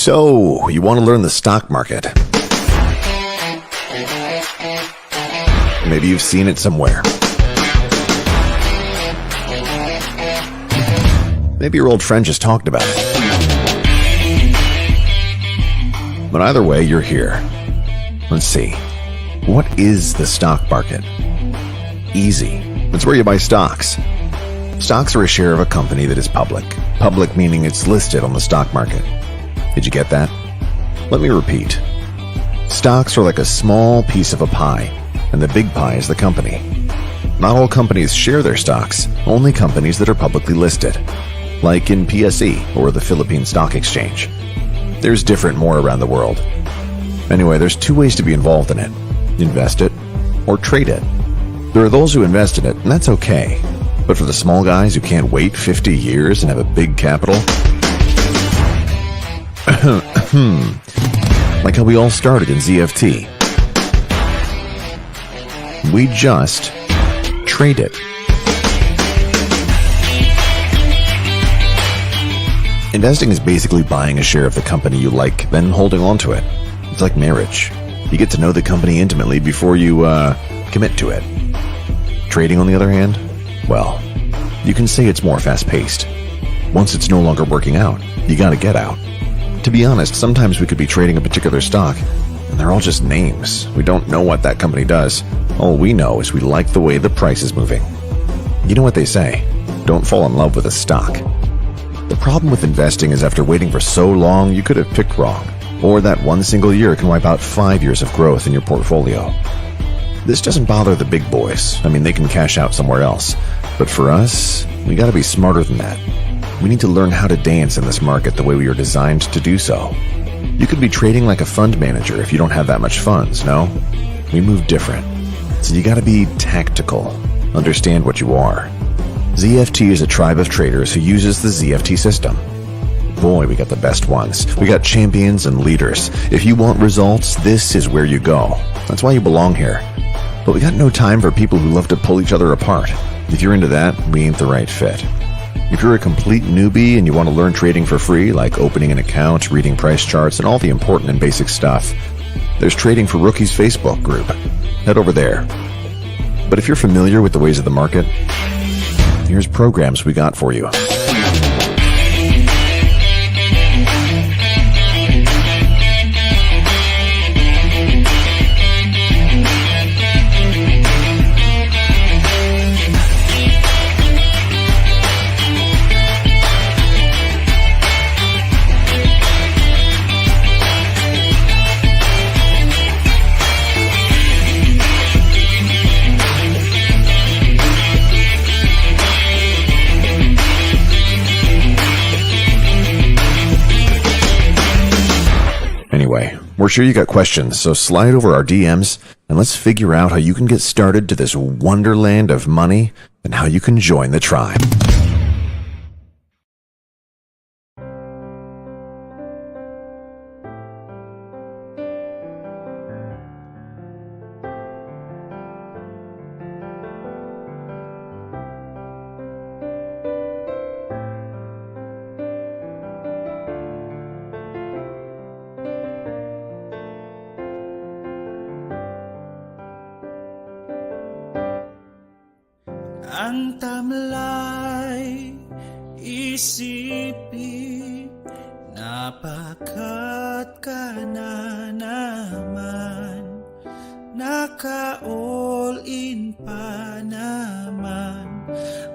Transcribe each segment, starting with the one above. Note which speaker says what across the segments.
Speaker 1: So, you want to learn the stock market? Maybe you've seen it somewhere. Maybe your old friend just talked about it. But either way, you're here. Let's see. What is the stock market? Easy. It's where you buy stocks. Stocks are a share of a company that is public. Public meaning it's listed on the stock market. Did you get that? Let me repeat. Stocks are like a small piece of a pie, and the big pie is the company. Not all companies share their stocks, only companies that are publicly listed, like in PSE or the Philippine Stock Exchange. There's different more around the world. Anyway, there's two ways to be involved in it. Invest it or trade it. There are those who invest in it, and that's okay. But for the small guys who can't wait 50 years and have a big capital, like how we all started in ZFT. We just trade it. Investing is basically buying a share of the company you like, then holding on to it. It's like marriage. You get to know the company intimately before you commit to it. Trading, on the other hand, well, you can say it's more fast-paced. Once it's no longer working out, you gotta get out. To be honest, sometimes we could be trading a particular stock, and they're all just names. We don't know what that company does. All we know is we like the way the price is moving. You know what they say, don't fall in love with a stock. The problem with investing is after waiting for so long, you could have picked wrong. Or that one single year can wipe out 5 years of growth in your portfolio. This doesn't bother the big boys. I mean, they can cash out somewhere else. But for us, we gotta be smarter than that. We need to learn how to dance in this market the way we are designed to do so. You could be trading like a fund manager if you don't have that much funds, no? We move different. So you gotta be tactical. Understand what you are. ZFT is a tribe of traders who uses the ZFT system. Boy, we got the best ones. We got champions and leaders. If you want results, this is where you go. That's why you belong here. But we got no time for people who love to pull each other apart. If you're into that, we ain't the right fit. If you're a complete newbie and you want to learn trading for free, like opening an account, reading price charts, and all the important and basic stuff, there's Trading for Rookies Facebook group. Head over there. But if you're familiar with the ways of the market, here's programs we got for you. Anyway, we're sure you got questions, so slide over our DMs and let's figure out how you can get started to this wonderland of money and how you can join the tribe.
Speaker 2: Ang tamlay isipin, napakat ka na naman, naka-all in pa naman,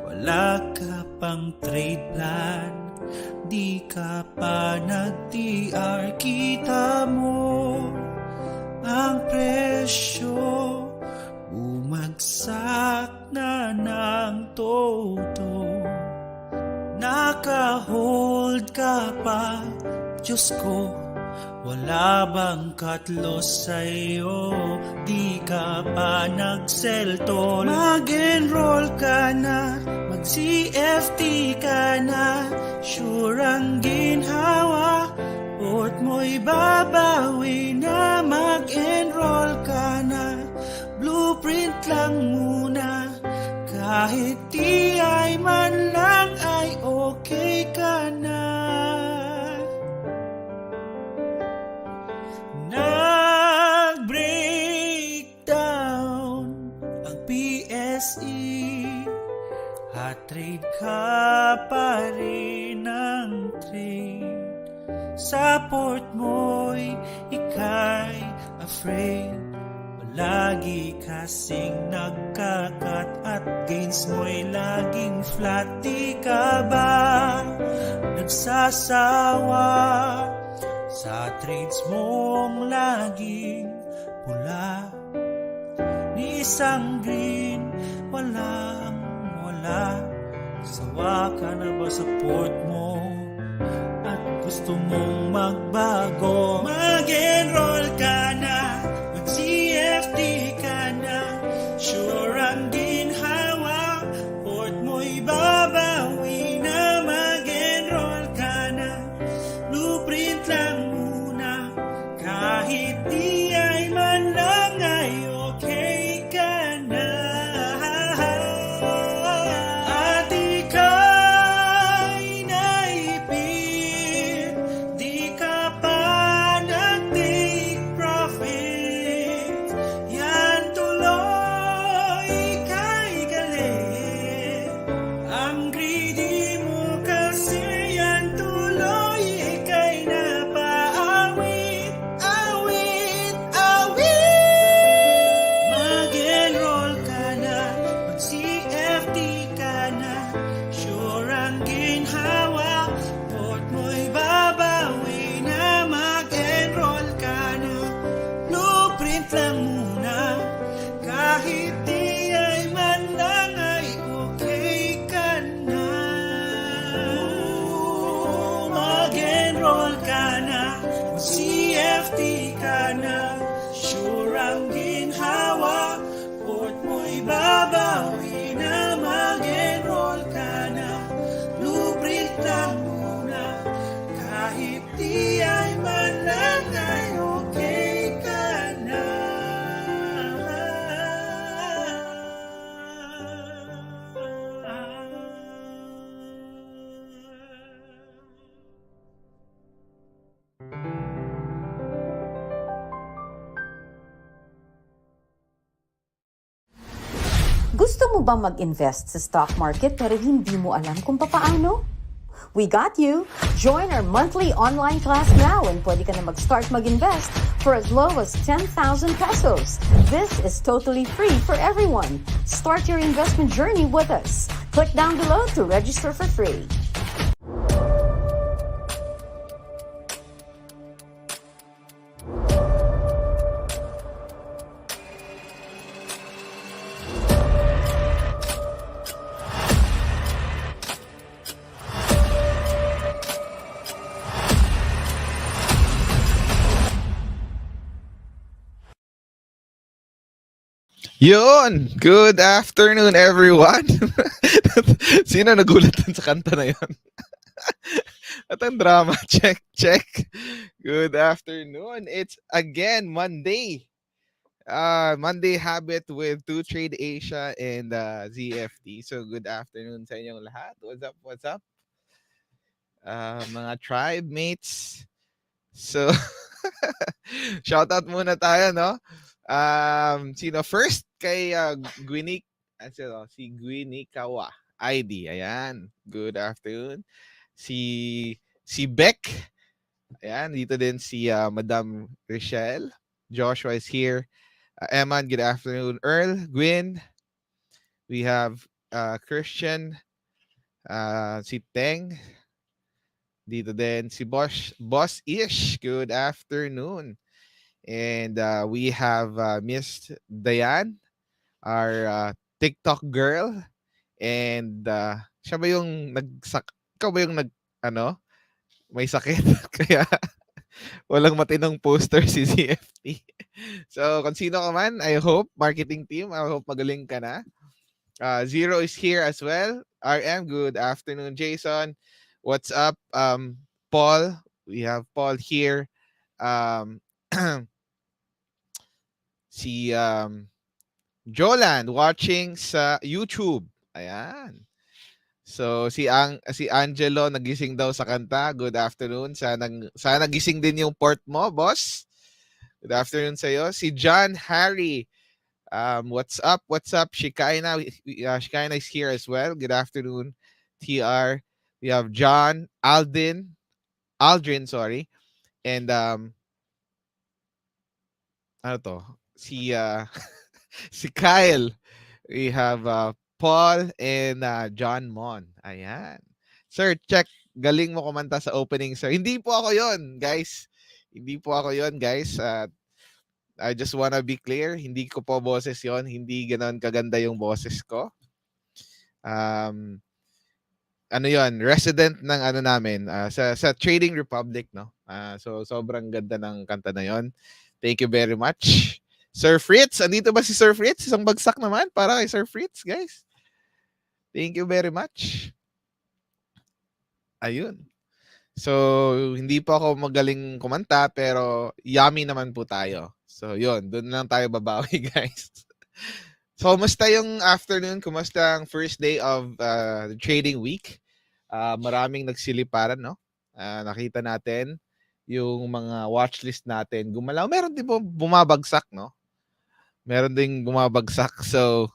Speaker 2: wala ka pang trade plan, di ka pa nag-TR, kita mo ang presyo bumagsak na ng todo. Naka-hold ka pa, Diyos ko, wala bang cut-loss sa'yo? Di ka pa nag-selto. Mag-enroll ka na, mag-ZFT ka na, sure ang ginhawa, port mo'y babawi na. Mag-enroll ka na, blueprint lang muna, kahit TI man lang ay okay ka na. Trade ka pa rin ng trade. Sa port mo'y ika'y afraid. Palagi kasing nagkakat at gains mo'y laging flat. Di ka ba nagsasawa sa trades mong laging pula? Ni isang green, walang wala. Sawa ka na ba sa port mo? At gusto mong magbago? Mag-enroll ka na, mag-ZFT ka na. Sure ang ginhawa, port mo'y babawi na. Mag-enroll ka na, blueprint lang muna. Kahit di ay man lang ay okay ka na. At ika'y naipit, di ka pa nag-take profit. Yan tuloy ika'y galit. Ang greedy mo kasi, yan tuloy ika'y napaawit. Awit, awit. Mag-enroll ka na, mag-CFD ka na. Sure ang ginhawa, port mo'y babawi na. Mag-enroll ka na, blueprint lang muna. Kahit di ay man lang ay okay ka na. Mag-enroll ka na, mag-CFD ka na. Sure ang ginhawa, port mo'y babawi na. Mag-enroll ka na, blueprint lang muna. Kahit di ay man lang ay okay ka na.
Speaker 3: Gusto mo ba mag-invest sa stock market pero hindi mo alam kung papaano? We got you! Join our monthly online class now and pwede ka na mag-start mag-invest for as low as 10,000 pesos. This is totally free for everyone. Start your investment journey with us. Click down below to register for free.
Speaker 4: Yun! Good afternoon, everyone! Sino nagulat dun sa kanta na yun? At ang drama, check, check. Good afternoon. It's again Monday. Monday Habit with 2trade Asia and ZFT. So good afternoon sa inyong lahat. What's up, what's up? Mga tribe mates. So, shoutout muna tayo, no? Sino first kay Gwinik, si Gwinikawa ID. Ayan. Good afternoon. Si Beck. Ayan, dito din si Madam Rochelle. Joshua is here. Eman, good afternoon. Earl, Gwyn. We have Christian. Si Teng. Dito din si Boss Ish. Good afternoon. And we have Miss Diane, our TikTok girl. And siya ba yung ikaw ba yung may sakit? Kaya walang matinong poster si ZFT. So kung sino ka man, I hope, marketing team, I hope magaling ka na. Zero is here as well. RM, good afternoon. Jason, what's up? Paul, we have Paul here. Si Jolan watching sa YouTube. Ayan. So si Angelo nagising daw sa kanta. Good afternoon. Sana gising din yung port mo, boss. Good afternoon sa iyo. Si John Harry What's up? What's up? Shikaina is here as well. Good afternoon, TR. We have John, Aldrin, sorry. And ano to? Si si Kyle. We have Paul and John Mon. Ayan. Sir, check. Galing mo kumanta sa opening, sir. Hindi po ako yon, guys. Hindi po ako yon, guys. I just wanna be clear. Hindi ko po boses yon. Hindi ganoon kaganda yung boses ko. Um, ano yon? Resident ng ano namin, sa Trading Republic, no? So, sobrang ganda ng kanta na yon. Thank you very much. Sir Fritz, andito ba si Sir Fritz? Isang bagsak naman para kay Sir Fritz, guys. Thank you very much. Ayun. So, hindi po ako magaling kumanta pero yummy naman po tayo. So, yun. Doon lang tayo babawi, guys. So, kumusta yung afternoon? Kumusta ang first day of the trading week? Maraming nagsiliparan, no? Nakita natin yung mga watchlist natin gumalaw. Meron din po bumabagsak, no? Meron ding bumabagsak. So,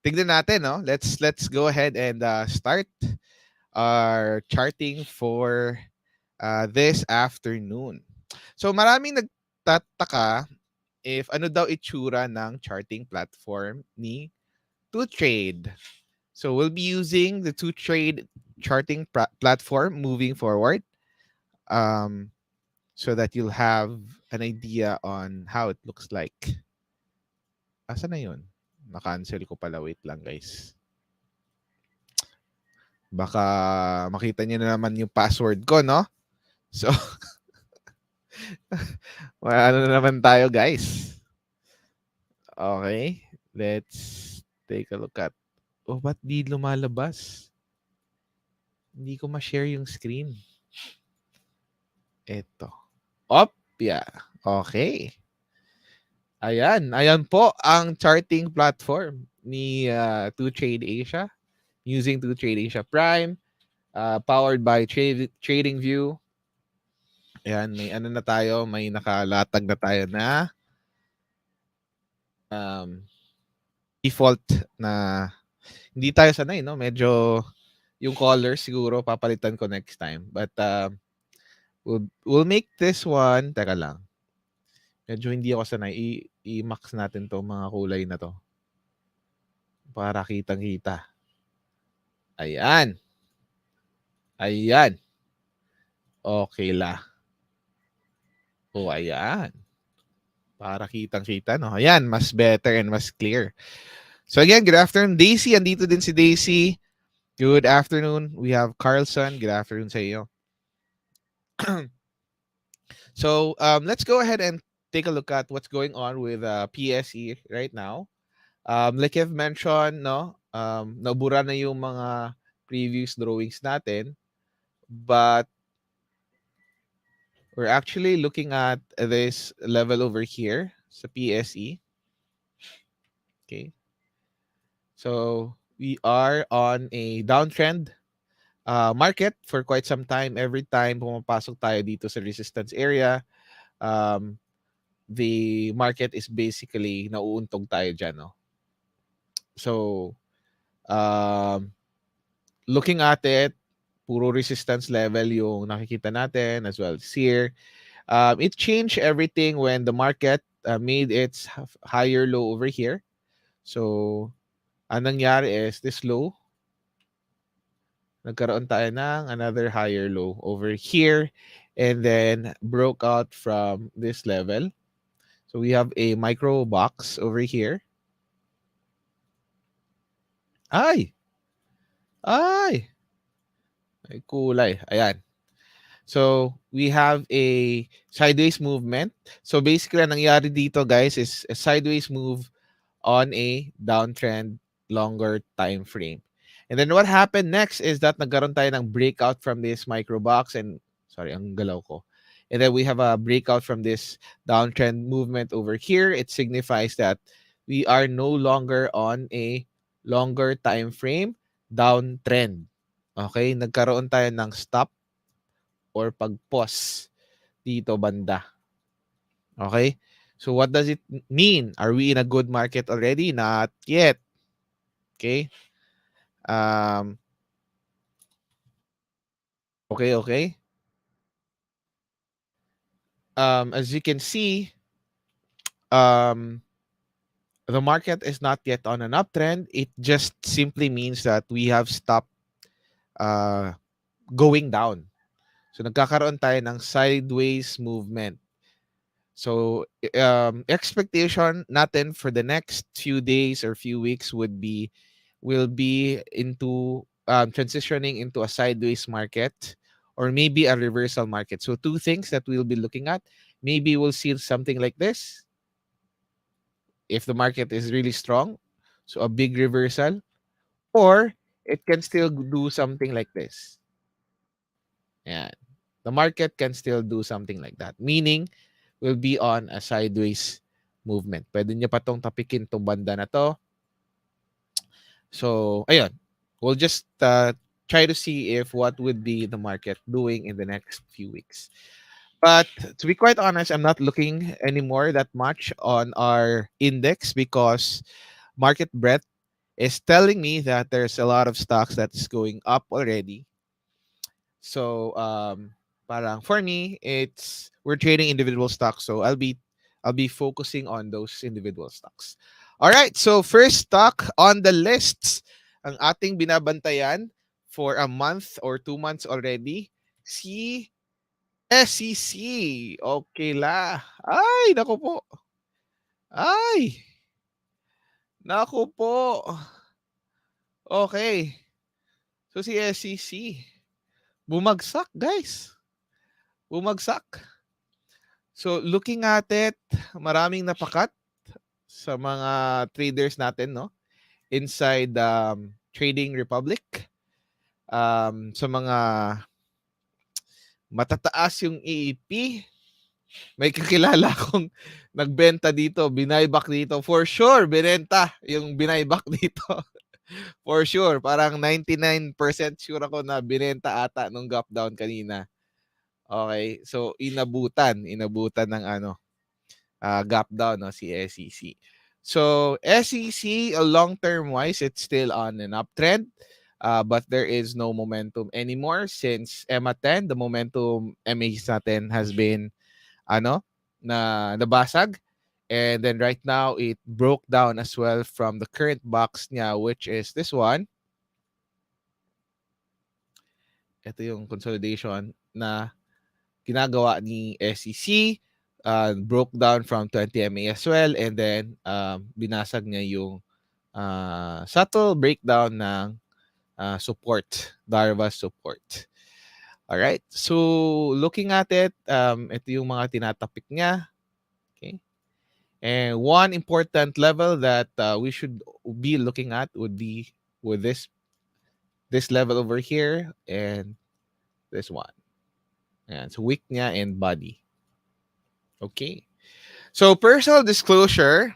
Speaker 4: tignan natin, no? Let's go ahead and start our charting for this afternoon. So, maraming nagtataka if ano daw itsura ng charting platform ni 2trade. So, we'll be using the 2trade charting platform moving forward so that you'll have an idea on how it looks like. Asa na yun? Na-cancel ko pala. Wait lang, guys. Baka makita niyo na naman yung password ko, no? So, ano na naman tayo, guys? Okay. Let's take a look at... Oh, ba't di lumalabas? Hindi ko ma-share yung screen. Eto. Op, yeah. Okay. Ayan po ang charting platform ni 2Trade Asia using 2Trade Asia Prime, powered by TradingView. Ayan, may ano na tayo, may nakalatag na tayo na default na hindi tayo sanay, no? Medyo yung color siguro papalitan ko next time. But we'll make this one, teka lang. Medyo hindi ako sanay. I-max natin to mga kulay na to. Para kitang-kita. Ayan. Ayan. Okay la. Oh, ayan. Para kitang-kita, no? Ayan, mas better and mas clear. So again, good afternoon. Daisy, andito din si Daisy. Good afternoon. We have Carlson. Good afternoon sa iyo. So let's go ahead and take a look at what's going on with PSE right now. Like I've mentioned, no, nabura na yung mga previous drawings natin, but we're actually looking at this level over here sa PSE. Okay. So we are on a downtrend market for quite some time. Every time pumapasok tayo dito sa resistance area, the market is basically nauuntog tayo dyan, no? So, looking at it, puro resistance level yung nakikita natin as well as here. It changed everything when the market made its higher low over here. So, anong nangyari is this low, nagkaroon tayo ng another higher low over here and then broke out from this level. So, we have a micro box over here. Ay! Ay! Ay, kulay. Ayan. So, we have a sideways movement. So, basically, ang nangyari dito, guys, is a sideways move on a downtrend longer time frame. And then what happened next is that nagkaroon tayo ng breakout from this micro box and, sorry, ang galaw ko. And then we have a breakout from this downtrend movement over here. It signifies that we are no longer on a longer time frame downtrend. Okay? Nagkaroon tayo ng stop or pag-pause dito banda. Okay? So what does it mean? Are we in a good market already? Not yet. Okay. Um, okay. As you can see, um, the market is not yet on an uptrend. It just simply means that we have stopped uh, going down. So nagkakaroon tayo ng sideways movement. So expectation natin for the next few days or few weeks will be into transitioning into a sideways market or maybe a reversal market. So two things that we'll be looking at. Maybe we'll see something like this if the market is really strong. So a big reversal, or it can still do something like this. Yeah. The market can still do something like that. Meaning, will be on a sideways movement. Pwede nyo pa tong tapikin tong banda na to. So, ayun. We'll just try to see if what would be the market doing in the next few weeks. But to be quite honest, I'm not looking anymore that much on our index because market breadth is telling me that there's a lot of stocks that's going up already. So parang for me, it's we're trading individual stocks. So I'll be focusing on those individual stocks. All right. So first stock on the list, ang ating binabantayan for a month or 2 months already, si SEC. Okay la. Ay, naku po. Ay, naku po. Okay. So si SEC, bumagsak, guys. Bumagsak. So looking at it, maraming napakat sa mga traders natin, no? Inside Trading Republic. Sa mga matataas yung EEP, may kakilala akong nagbenta dito, binayback dito. For sure, binenta yung binayback dito. For sure, parang 99% sure ako na binenta ata nung gap down kanina. Okay, so inabutan ng gap down, no, si SEC. So SEC, long term wise, it's still on an uptrend. But there is no momentum anymore since EMA 10, the momentum MAs natin has been nabasag. And then right now it broke down as well from the current box niya, which is this one. Ito yung consolidation na ginagawa ni SEC. Broke down from 20 MA as well, and then binasag niya yung subtle breakdown ng support, Darva support. Alright, so looking at it, ito yung mga tinatapik niya. Okay. And one important level that we should be looking at would be with this level over here and this one. Ayan, so wick niya and body. Okay. So personal disclosure,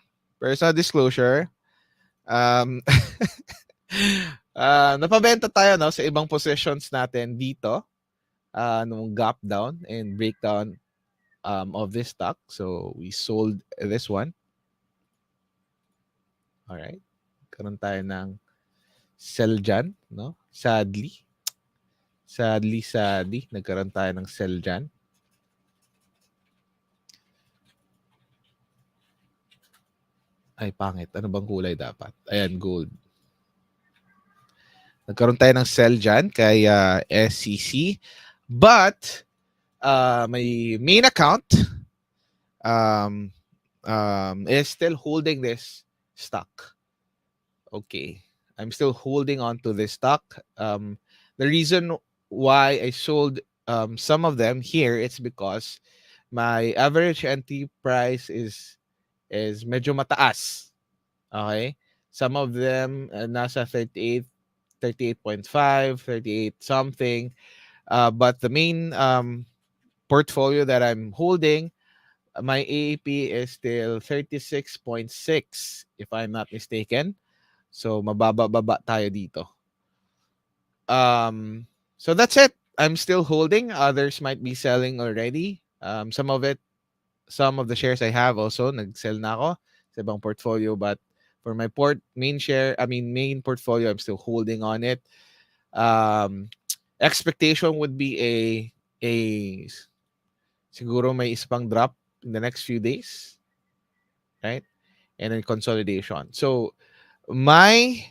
Speaker 4: napabenta tayo, no, sa ibang positions natin dito nung gap down and breakdown of this stock. So we sold this one. All right. Karoon tayo ng sell dyan, no? Sadly, nagkaroon tayo ng sell dyan. Ay, pangit. Ano bang kulay dapat? Ayan, gold. Nagkaroon tayo ng sell dyan kay SEC. But, my main account is still holding this stock. Okay. I'm still holding on to this stock. The reason why I sold some of them here, it's because my average entry price is medyo mataas. Okay? Some of them nasa 38, 38.5, 38 something. But the main portfolio that I'm holding, my AAP is still 36.6 if I'm not mistaken. So mababa-baba tayo dito. So that's it. I'm still holding. Others might be selling already. Some of it some of the shares I have also, nag-sell na ako sa ibang portfolio. But for my main portfolio, I'm still holding on it. Expectation would be a siguro may isa pang drop in the next few days, right? And then consolidation. So, my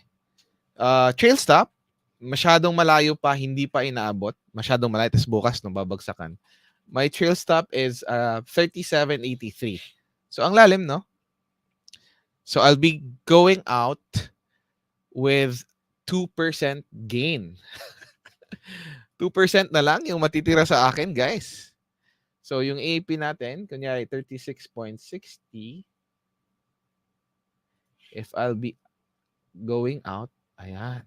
Speaker 4: trail stop, masyadong malayo pa, hindi pa inaabot. Masyadong malayo, tapos bukas nung babagsakan. My trail stop is 37.83. So, ang lalim, no? So, I'll be going out with 2% gain. 2% na lang yung matitira sa akin, guys. So, yung AP natin, kunyari 36.60. If I'll be going out, ayan,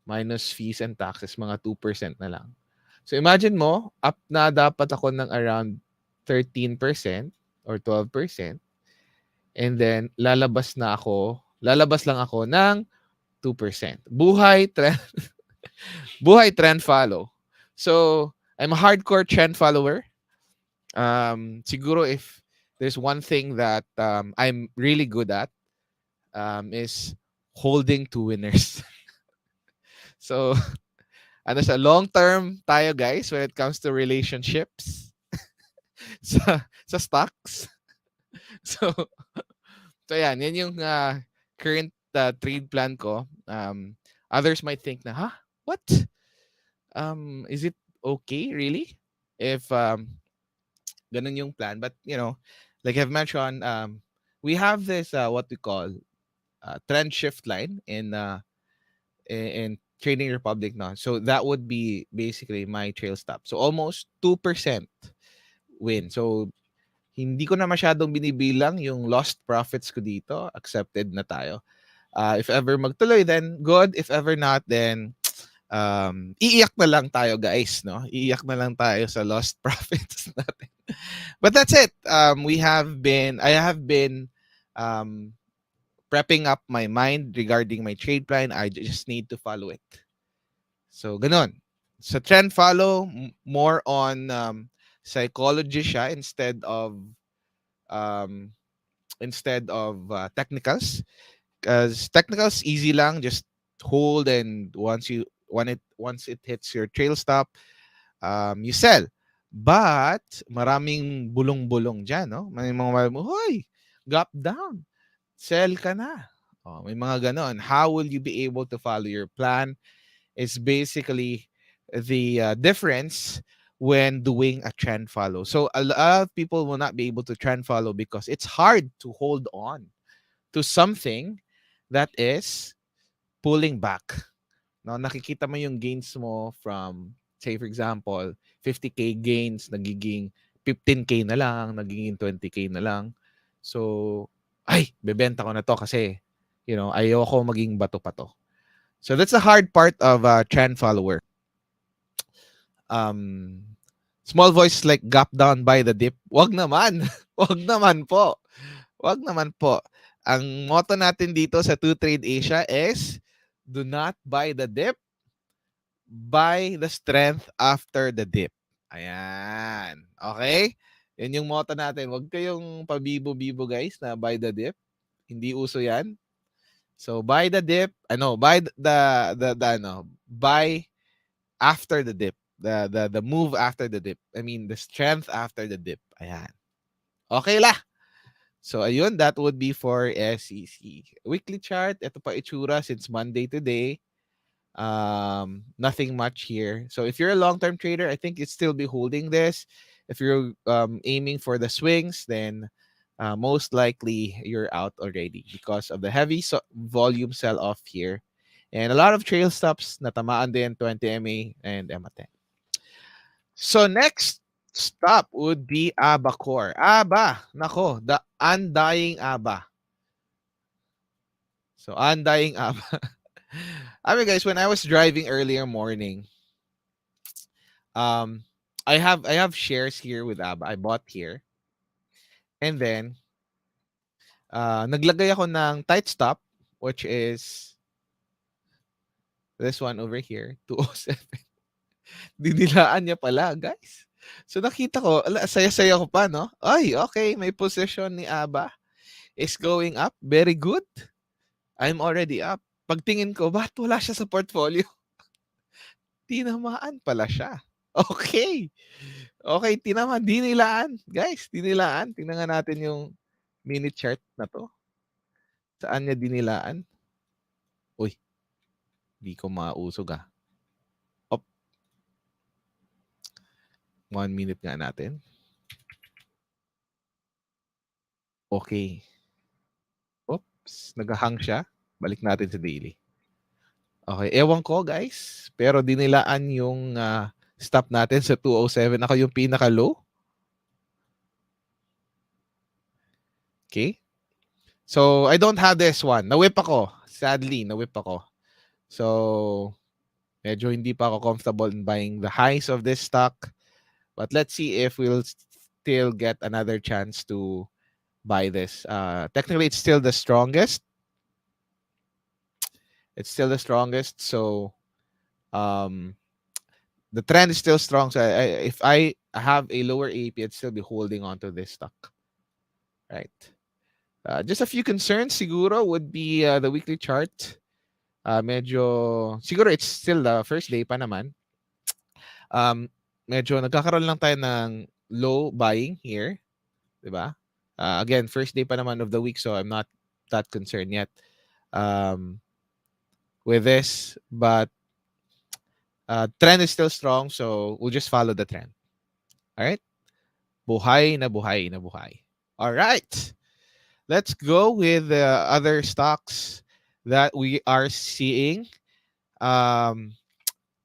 Speaker 4: minus fees and taxes, mga 2% na lang. So, imagine mo, up na dapat ako ng around 13% or 12%. And then, lalabas lang ako ng 2%. Buhay trend follow. So, I'm a hardcore trend follower. Siguro if there's one thing that I'm really good at, is holding to winners. So, ano siya, long-term tayo, guys, when it comes to relationships sa stocks. So, yan yung current trade plan ko. Others might think na, what? Is it okay, really? If ganun yung plan. But, like I've mentioned, we have this, what we call, trend shift line in Trading Republic now. So that would be basically my trail stop. So almost 2% win. So hindi ko na masyadong binibilang yung lost profits ko dito. Accepted na tayo. If ever magtuloy, then good. If ever not, then iiyak na lang tayo, guys, no? Iiyak na lang tayo sa lost profits natin. But that's it. I have been prepping up my mind regarding my trade plan. I just need to follow it. So, ganon. Sa trend follow, more on psychology siya instead of technicals. Because technicals easy lang, just hold, and once it hits your trail stop, you sell. But maraming bulong-bulong dyan, no? May mga hoy, gap down. Sell ka na. May mga ganon. How will you be able to follow your plan? Is basically the difference when doing a trend follow. So a lot of people will not be able to trend follow because it's hard to hold on to something that is pulling back. No, nakikita mo yung gains mo from, say for example, 50k gains, nagiging 15k na lang, nagiging 20k na lang. So, bebenta ko na to kasi, ayoko maging bato pa to. So that's the hard part of a trend follower. Small voice like gap down by the dip. Wag naman. Wag naman po. Wag naman po. Ang motto natin dito sa 2Trade Asia is do not buy the dip, buy the strength after the dip. Ayan. Okay? Yan yung motto natin. Wag kayong pabibo-bibo, guys, na buy the dip. Hindi uso yan. So buy the dip, buy buy after the dip. The move after the dip. I mean, the strength after the dip. Ayan. Okay lah. So ayun, that would be for SEC. Weekly chart, ito pa itsura since Monday today. Nothing much here. So if you're a long-term trader, I think you'd still be holding this. If you're aiming for the swings, then most likely you're out already because of the heavy volume sell-off here. And a lot of trail stops natamaan din 20 MA and MA10. So next stop would be ABA Core. ABA, nako, the undying ABA. So undying ABA. I mean, guys, when I was driving earlier morning, I have shares here with ABA. I bought here. And then naglagay ako ng tight stop, which is this one over here, 207. Dinilaan niya pala, guys. So nakita ko, saya-saya ko pa, no? Ay, okay, may position ni Aba is going up. Very good. I'm already up. Pagtingin ko, ba't wala siya sa portfolio? Tinamaan pala siya. Okay. Okay, dinilaan. Guys, dinilaan. Tingnan nga natin yung minute chart na to. Saan niya dinilaan? Uy, di ko mausog ah. Op. 1 minute nga natin. Okay. Oops, nag-hang siya. Balik natin sa daily. Okay, ewan ko guys. Pero dinilaan yung stop natin sa 207. Ako yung pinaka-low. Okay. So, I don't have this one. Na-whip ako. Sadly, na-whip ako. So, medyo hindi pa ako comfortable in buying the highs of this stock. But let's see if we'll still get another chance to buy this. Technically, it's still the strongest. It's still the strongest. So, the trend is still strong. So, if I have a lower AP, I'd still be holding on to this stock. Right. Just a few concerns siguro would be the weekly chart. Medyo, siguro it's still the first day pa naman. Medyo nagkakaroon lang tayo ng low buying here. Diba? Again, first day pa naman of the week, so I'm not that concerned yet with this. But trend is still strong, so we'll just follow the trend. All right? Buhay na buhay na buhay. All right. Let's go with the other stocks that we are seeing.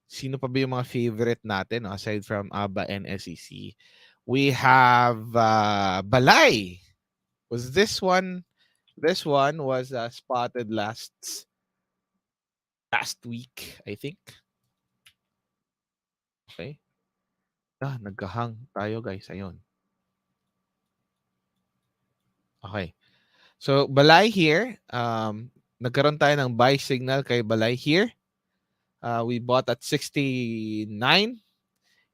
Speaker 4: Sino pa ba yung mga favorite natin aside from ABA and SEC? We have Balay. Was this one? This one was spotted last week, I think. Okay. Nagkahang tayo guys. Ayun. Okay. So, Balay here. Nagkaroon tayo ng buy signal kay Balay here. We bought at 69.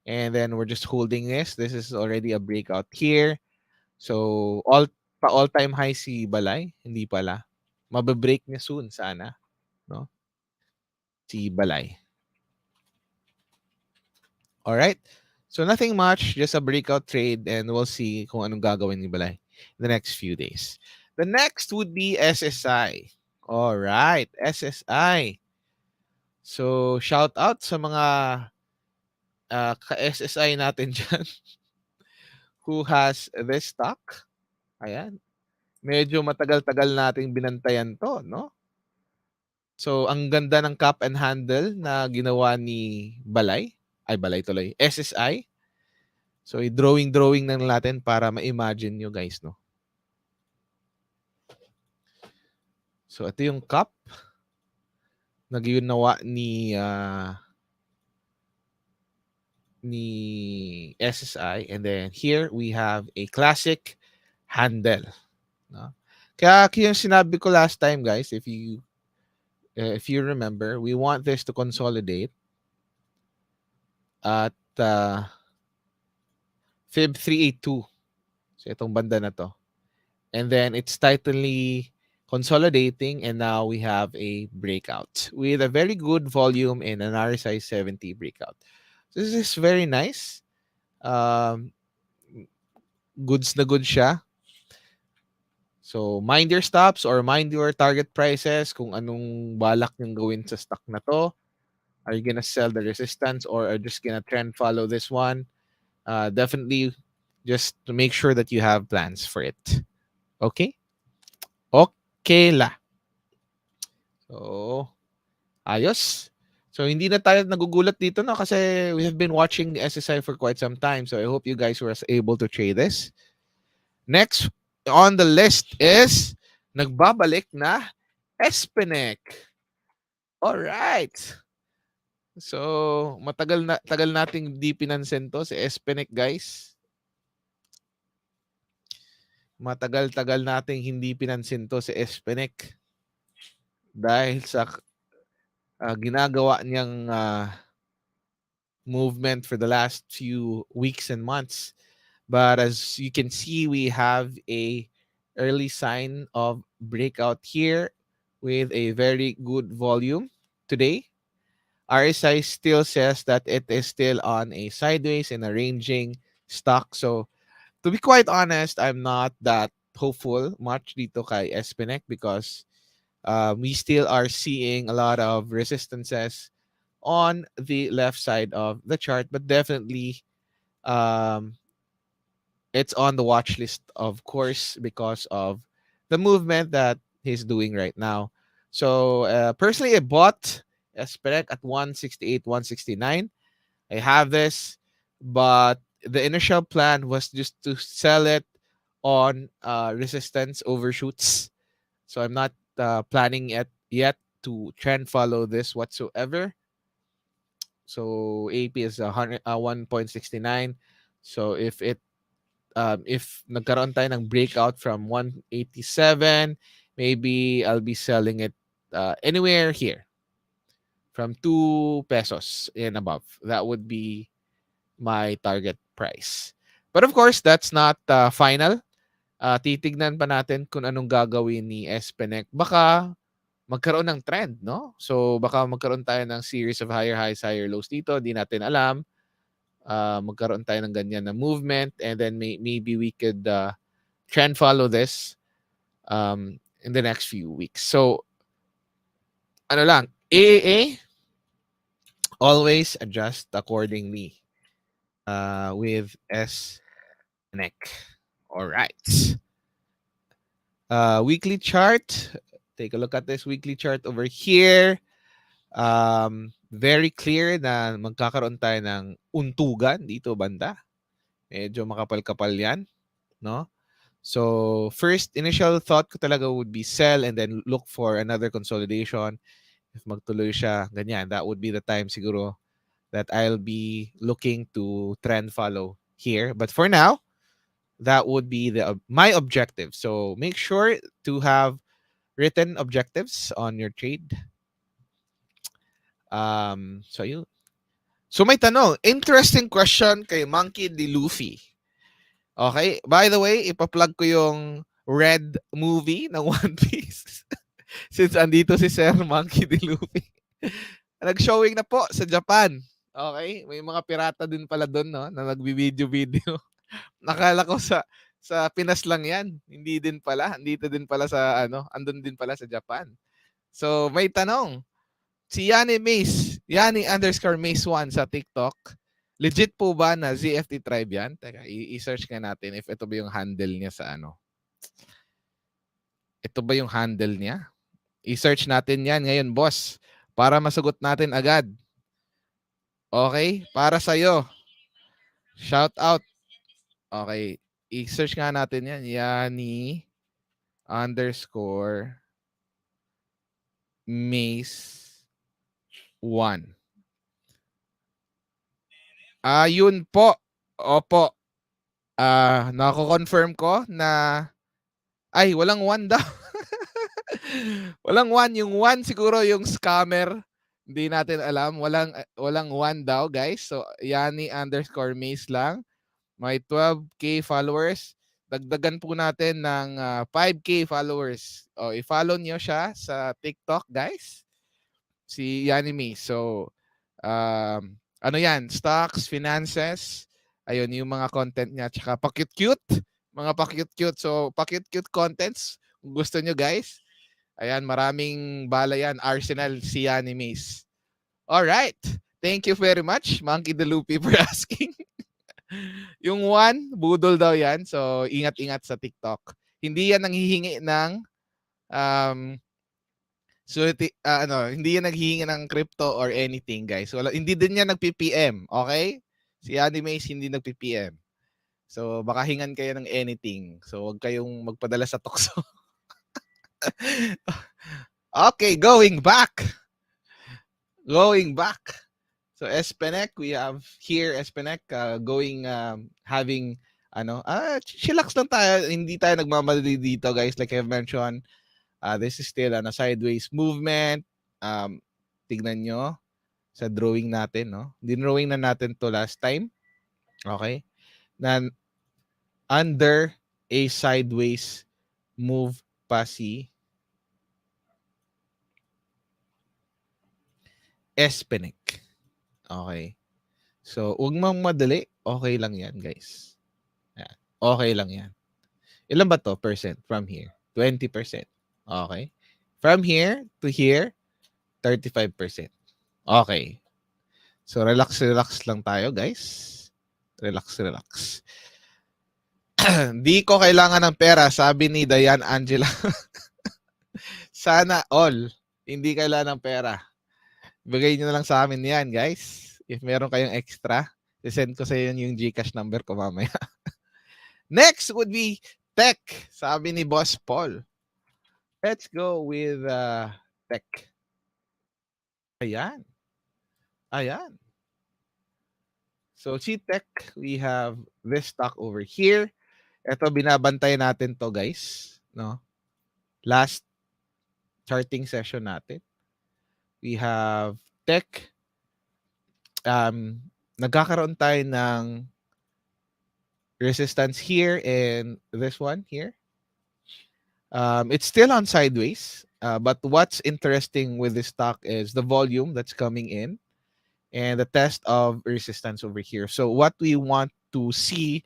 Speaker 4: And then we're just holding this. This is already a breakout here. So, all-time high si Balay. Hindi pala. Mababreak niya soon sana. No? Si Balay. Alright. So, nothing much. Just a breakout trade. And we'll see kung anong gagawin ni Balay in the next few days. The next would be SSI. Alright. SSI. So, shout out sa mga ka-SSI natin dyan who has this stock. Ayan. Medyo matagal-tagal nating binantayan to, no? So, ang ganda ng cup and handle na ginawa ni Balay. Ay, Balay tuloy. SSI. So, drawing na natin para ma-imagine nyo guys, no? So, ito yung cup na ginawa ni SSI. And then here we have a classic handle. No? Kaya yung sinabi ko last time guys, if you remember, we want this to consolidate at Fib 382. So itong banda na to. And then it's tightly consolidating and now we have a breakout with a very good volume in an RSI 70 breakout. So this is very nice. Goods na good siya. So, mind your stops or mind your target prices kung anong balak niyong gawin sa stock na to. Are you gonna sell the resistance or are you just gonna trend follow this one? Definitely just to make sure that you have plans for it. Okay? Okay la. So, ayos. So, hindi na tayo nagugulat dito no kasi we have been watching the SSI for quite some time. So, I hope you guys were able to trade this. Next on the list is nagbabalik na Espinek. All right. So, tagal nating di pinansin to si Espinek, guys. Matagal-tagal nating hindi pinansin to si Espinek dahil sa ginagawa niyang movement for the last few weeks and months. But as you can see, we have a early sign of breakout here with a very good volume today. RSI still says that it is still on a sideways and a ranging stock. So to be quite honest, I'm not that hopeful much dito kay SPNEC because we still are seeing a lot of resistances on the left side of the chart, but definitely um, it's on the watch list, of course, because of the movement that he's doing right now. So personally, I bought SPNEC at 168, 169. I have this, but the initial plan was just to sell it on resistance overshoots. So I'm not planning yet to trend follow this whatsoever. So AP is 1.69. So if nagkaroon tayo ng breakout from 187, maybe I'll be selling it anywhere here from 2 pesos and above. That would be my target price. But of course, that's not final. Titignan pa natin kung anong gagawin ni SPNEC. Baka magkaroon ng trend, no? So baka magkaroon tayo ng series of higher highs, higher lows dito. Di natin alam. Magkaroon tayo ng ganyan na movement and then maybe we could trend follow this in the next few weeks. So, ano lang, AAA, always adjust accordingly with SNEC. All right. Weekly chart. Take a look at this weekly chart over here. Very clear na magkakaroon tayo ng untugan dito banda. Medyo makapal-kapal yan, no? So, first initial thought ko talaga would be sell and then look for another consolidation. If magtuloy siya, ganyan, that would be the time siguro that I'll be looking to trend follow here. But for now, that would be my objective. So, make sure to have written objectives on your trade. So yun. So may tanong, interesting question kay Monkey D. Luffy. Okay, by the way, ipa-plug ko yung Red movie ng One Piece. Since andito si Sir Monkey D. Luffy. Nag-showing na po sa Japan. Okay, may mga pirata din pala doon, no, na nagbi-video. Nakala ko sa Pinas lang 'yan. Hindi din pala, andito din pala sa andun din pala sa Japan. So may tanong, si Yani_Mace1 sa TikTok. Legit po ba na ZFT tribe yan? Teka, i-search nga natin if ito ba yung handle niya sa Ito ba yung handle niya? I-search natin yan ngayon, boss. Para masagot natin agad. Okay? Para sa'yo. Shout out. Okay. I-search nga natin yan. Yani_Mace1. Yun po. Opo. Nako-confirm ko na walang 1 daw. Walang 1. Yung 1 siguro yung scammer. Hindi natin alam. Walang 1 daw, guys. So, Yani_Mace lang. May 12K followers. Dagdagan po natin ng 5K followers. I-follow nyo siya sa TikTok, guys. Si Yani Mace. So, ano yan? Stocks, finances. Ayun, yung mga content niya. Tsaka pa-cute-cute. Mga pa-cute-cute. So, pa-cute-cute contents. Kung gusto nyo, guys. Ayan, maraming bala yan. Arsenal, si Yani Mace. Alright. Thank you very much, Monkey the Loopy, for asking. Yung 1, budol daw yan. So, ingat-ingat sa TikTok. Hindi yan nanghihingi ng hindi yan naghihingi ng crypto or anything, guys. Hindi din niya nag-PPM, okay? Si Animace hindi nag-PPM. So, baka hingan kayo ng anything. So, wag kayong magpadala sa tukso. Okay, going back. So, SPNEC, we have here SPNEC having chillax lang tayo. Hindi tayo nagmamadali dito, guys. Like I've mentioned, this is still a sideways movement. Tignan nyo. sa drawing natin, no? Dinrawing na natin to last time. Okay? Na under a sideways move pa si Espenek. Okay? So, huwag mong madali. Okay lang yan, guys. Yan. Okay lang yan. Ilan ba to percent from here? 20%. Okay? From here to here, 35%. Okay. So, relax lang tayo, guys. Relax. Di ko kailangan ng pera, sabi ni Diane Angela. Sana all. Hindi kailangan ng pera. Bigay nyo na lang sa amin yan, guys. If meron kayong extra, send ko sa inyo yung GCash number ko mamaya. Next would be tech, sabi ni Boss Paul. Let's go with tech. Ayan. So, si tech, we have this stock over here. Ito, binabantay natin to, guys. No? Last charting session natin. We have tech. Nagkakaroon tayo ng resistance here and this one here. It's still on sideways, but what's interesting with this stock is the volume that's coming in and the test of resistance over here. So what we want to see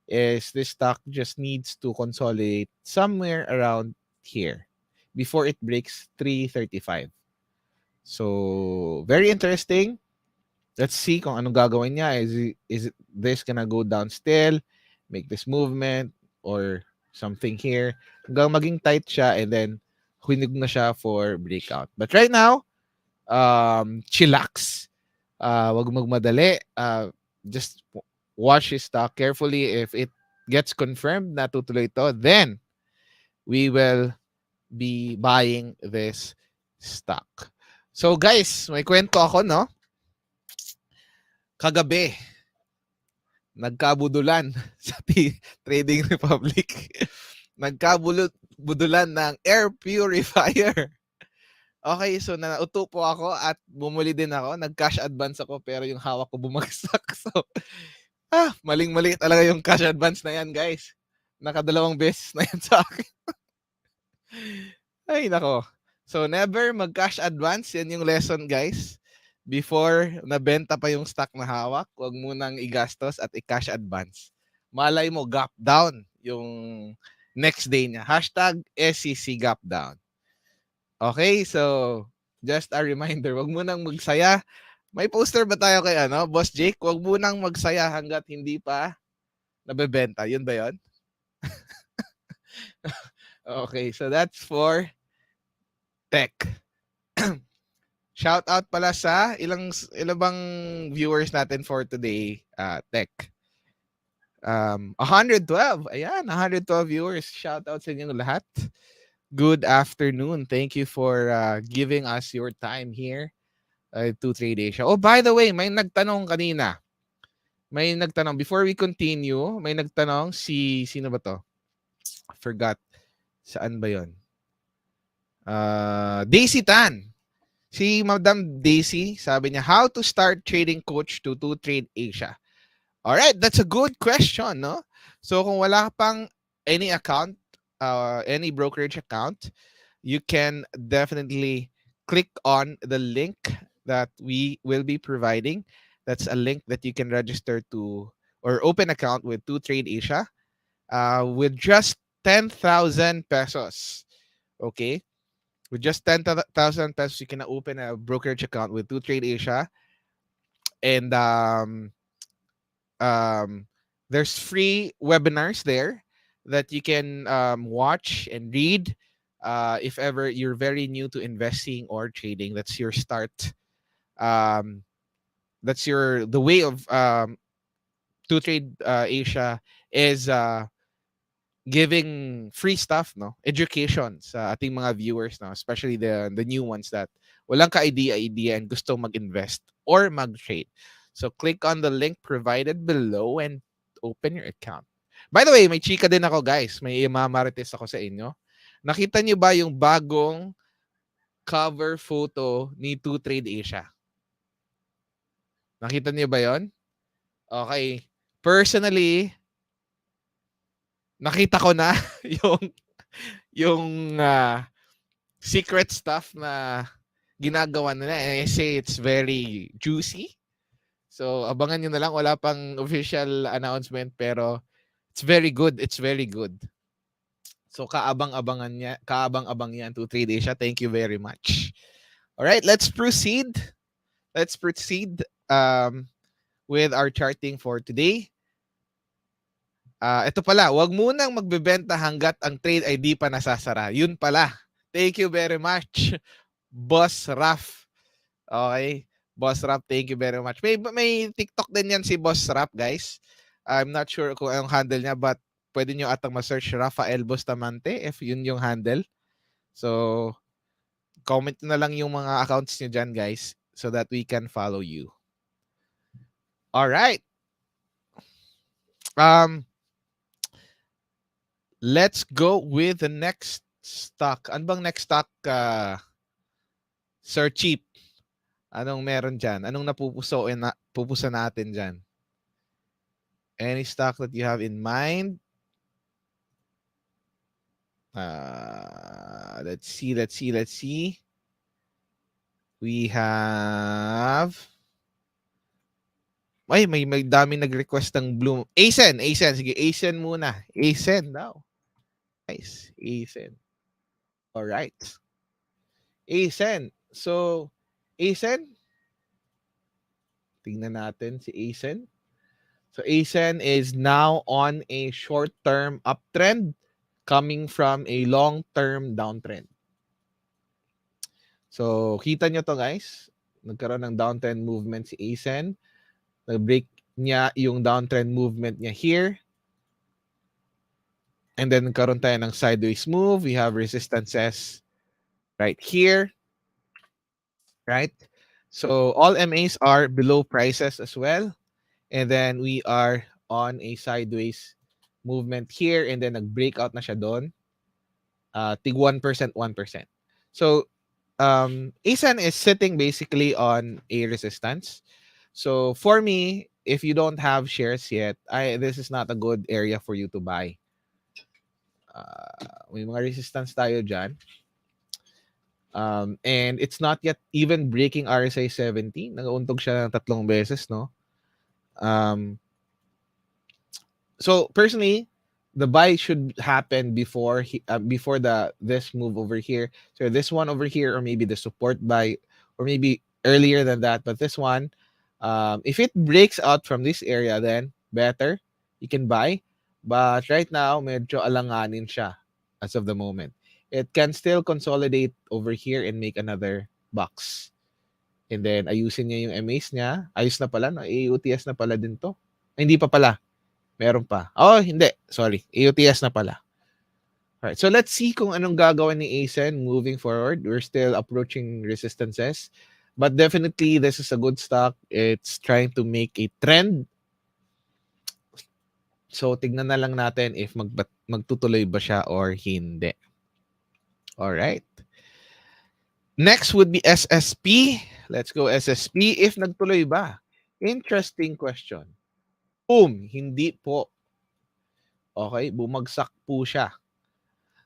Speaker 4: is this stock just needs to consolidate somewhere around here before it breaks 335. So very interesting. Let's see kung anong gagawin niya. Is this gonna go down still, make this movement, or something here? Hanggang maging tight siya and then hunig na siya for breakout. But right now, chillax. Wag magmadali. Just watch his stock carefully. If it gets confirmed na tutuloy ito, then we will be buying this stock. So guys, may kwento ako, no? Kagabi, nagkabudulan sa Trading Republic. Nagkabudulan ng air purifier. Okay, so nauto po ako at bumuli din ako. Nag-cash advance ako pero yung hawak ko bumagsak. So, maling-mali talaga yung cash advance na yan, guys. Nakadalawang beses na yan sa akin. Ay, nako. So, never mag-cash advance. Yan yung lesson, guys. Before nabenta pa yung stock na hawak, huwag munang igastos at i-cash advance. Malay mo, gap down yung next day niya. Hashtag SEC gap down. Okay, so just a reminder, huwag munang magsaya. May poster ba tayo kay Boss Jake? Huwag munang magsaya hanggat hindi pa nabebenta. Yun ba yun? Okay, so that's for tech. Shout out pala sa ilang bang viewers natin for today, tech. 112. Ayan, 112 viewers. Shout out sa inyong lahat. Good afternoon. Thank you for giving us your time here at 2trade Asia. Oh, by the way, may nagtanong kanina. Before we continue, may nagtanong sino ba to? I forgot. Saan ba 'yon? Daisy Tan. Si Madam Daisy, sabi niya, how to start trading coach to 2trade Asia? Alright, that's a good question, no? So kung wala pang any account, any brokerage account, you can definitely click on the link that we will be providing. That's a link that you can register to or open account with 2trade Asia with just 10,000 pesos. Okay? With just 10,000 pesos, you can open a brokerage account with 2trade Asia. And there's free webinars there that you can watch and read. If ever you're very new to investing or trading, that's your start. That's the way of 2trade Asia is giving free stuff, no, education sa ating mga viewers, no, especially the new ones that walang ka-idea and gusto mag-invest or mag-trade. So click on the link provided below and open your account. By the way, may chika din ako, guys. May imamarites ako sa inyo. Nakita niyo ba yung bagong cover photo ni 2trade Asia? Nakita niyo ba yon? Okay. Personally, nakita ko na yung yung secret stuff na ginagawa nila. And I say it's very juicy. So, abangan nyo na lang. Wala pang official announcement pero it's very good. It's very good. So, kaabang-abang yan to Trade Asia. Thank you very much. All right, let's proceed. Let's proceed with our charting for today. Ito pala, wag munang magbebenta hanggat ang trade ay di pa nasasara. Yun pala. Thank you very much, Boss Raf. Okay? Boss Rap, thank you very much. May TikTok din yan si Boss Rap, guys. I'm not sure kung anong handle niya, but pwede nyo atang ma-search Rafael Bustamante if yun yung handle. So, comment na lang yung mga accounts nyo dyan, guys, so that we can follow you. Alright. Let's go with the next stock. Ano bang next stock, Sir Cheap? Anong meron dyan? Anong pupusa natin dyan? Any stock that you have in mind? Let's see. We have... Ay, may daming nag-request ng Bloom. Asen. Sige, Asen muna. Asen daw. Nice. Asen. Alright. Asen. So, Asen. Tingnan natin si Asen. So, Asen is now on a short-term uptrend coming from a long-term downtrend. So, kita nyo to, guys. Nagkaroon ng downtrend movement si Asen. Nag-break niya yung downtrend movement niya here. And then, nagkaroon tayo ng sideways move. We have resistances right here. Right? So, all MAs are below prices as well. And then, we are on a sideways movement here. And then, nag-breakout na siya doon. Tig 1%, 1%. So, Asen is sitting basically on a resistance. So, for me, if you don't have shares yet, this is not a good area for you to buy. May mga resistance tayo dyan. And it's not yet even breaking RSI 70. Nag-uuntog siya ng 3 beses, no? So, personally, the buy should happen before this move over here. So, this one over here, or maybe the support buy, or maybe earlier than that. But this one, if it breaks out from this area, then better, you can buy. But right now, medyo alanganin siya as of the moment. It can still consolidate over here and make another box. And then, ayusin niya yung MAs niya. Ayos na pala, no? AUTS na pala din to. Hindi pa pala. Meron pa. Oh, hindi. Sorry. AUTS na pala. Alright. So, let's see kung anong gagawin ni Asen moving forward. We're still approaching resistances. But definitely, this is a good stock. It's trying to make a trend. So, tignan na lang natin if magtutuloy ba siya or hindi. Alright. Next would be SSP. Let's go SSP. If nagtuloy ba? Interesting question. Boom! Hindi po. Okay, bumagsak po siya.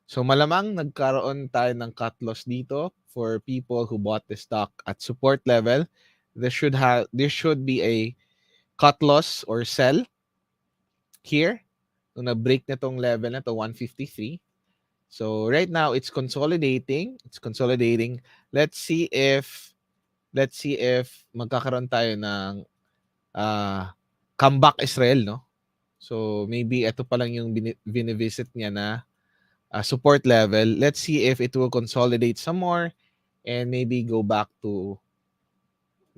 Speaker 4: So malamang nagkaroon tayo ng cut loss dito for people who bought the stock at support level. There should be a cut loss or sell here. Nung na-break na tong level na to, 153. So right now it's consolidating. Let's see if magkakaroon tayo ng comeback Israel, no? So maybe ito pa lang yung binivisit niya na support level. Let's see if it will consolidate some more and maybe go back to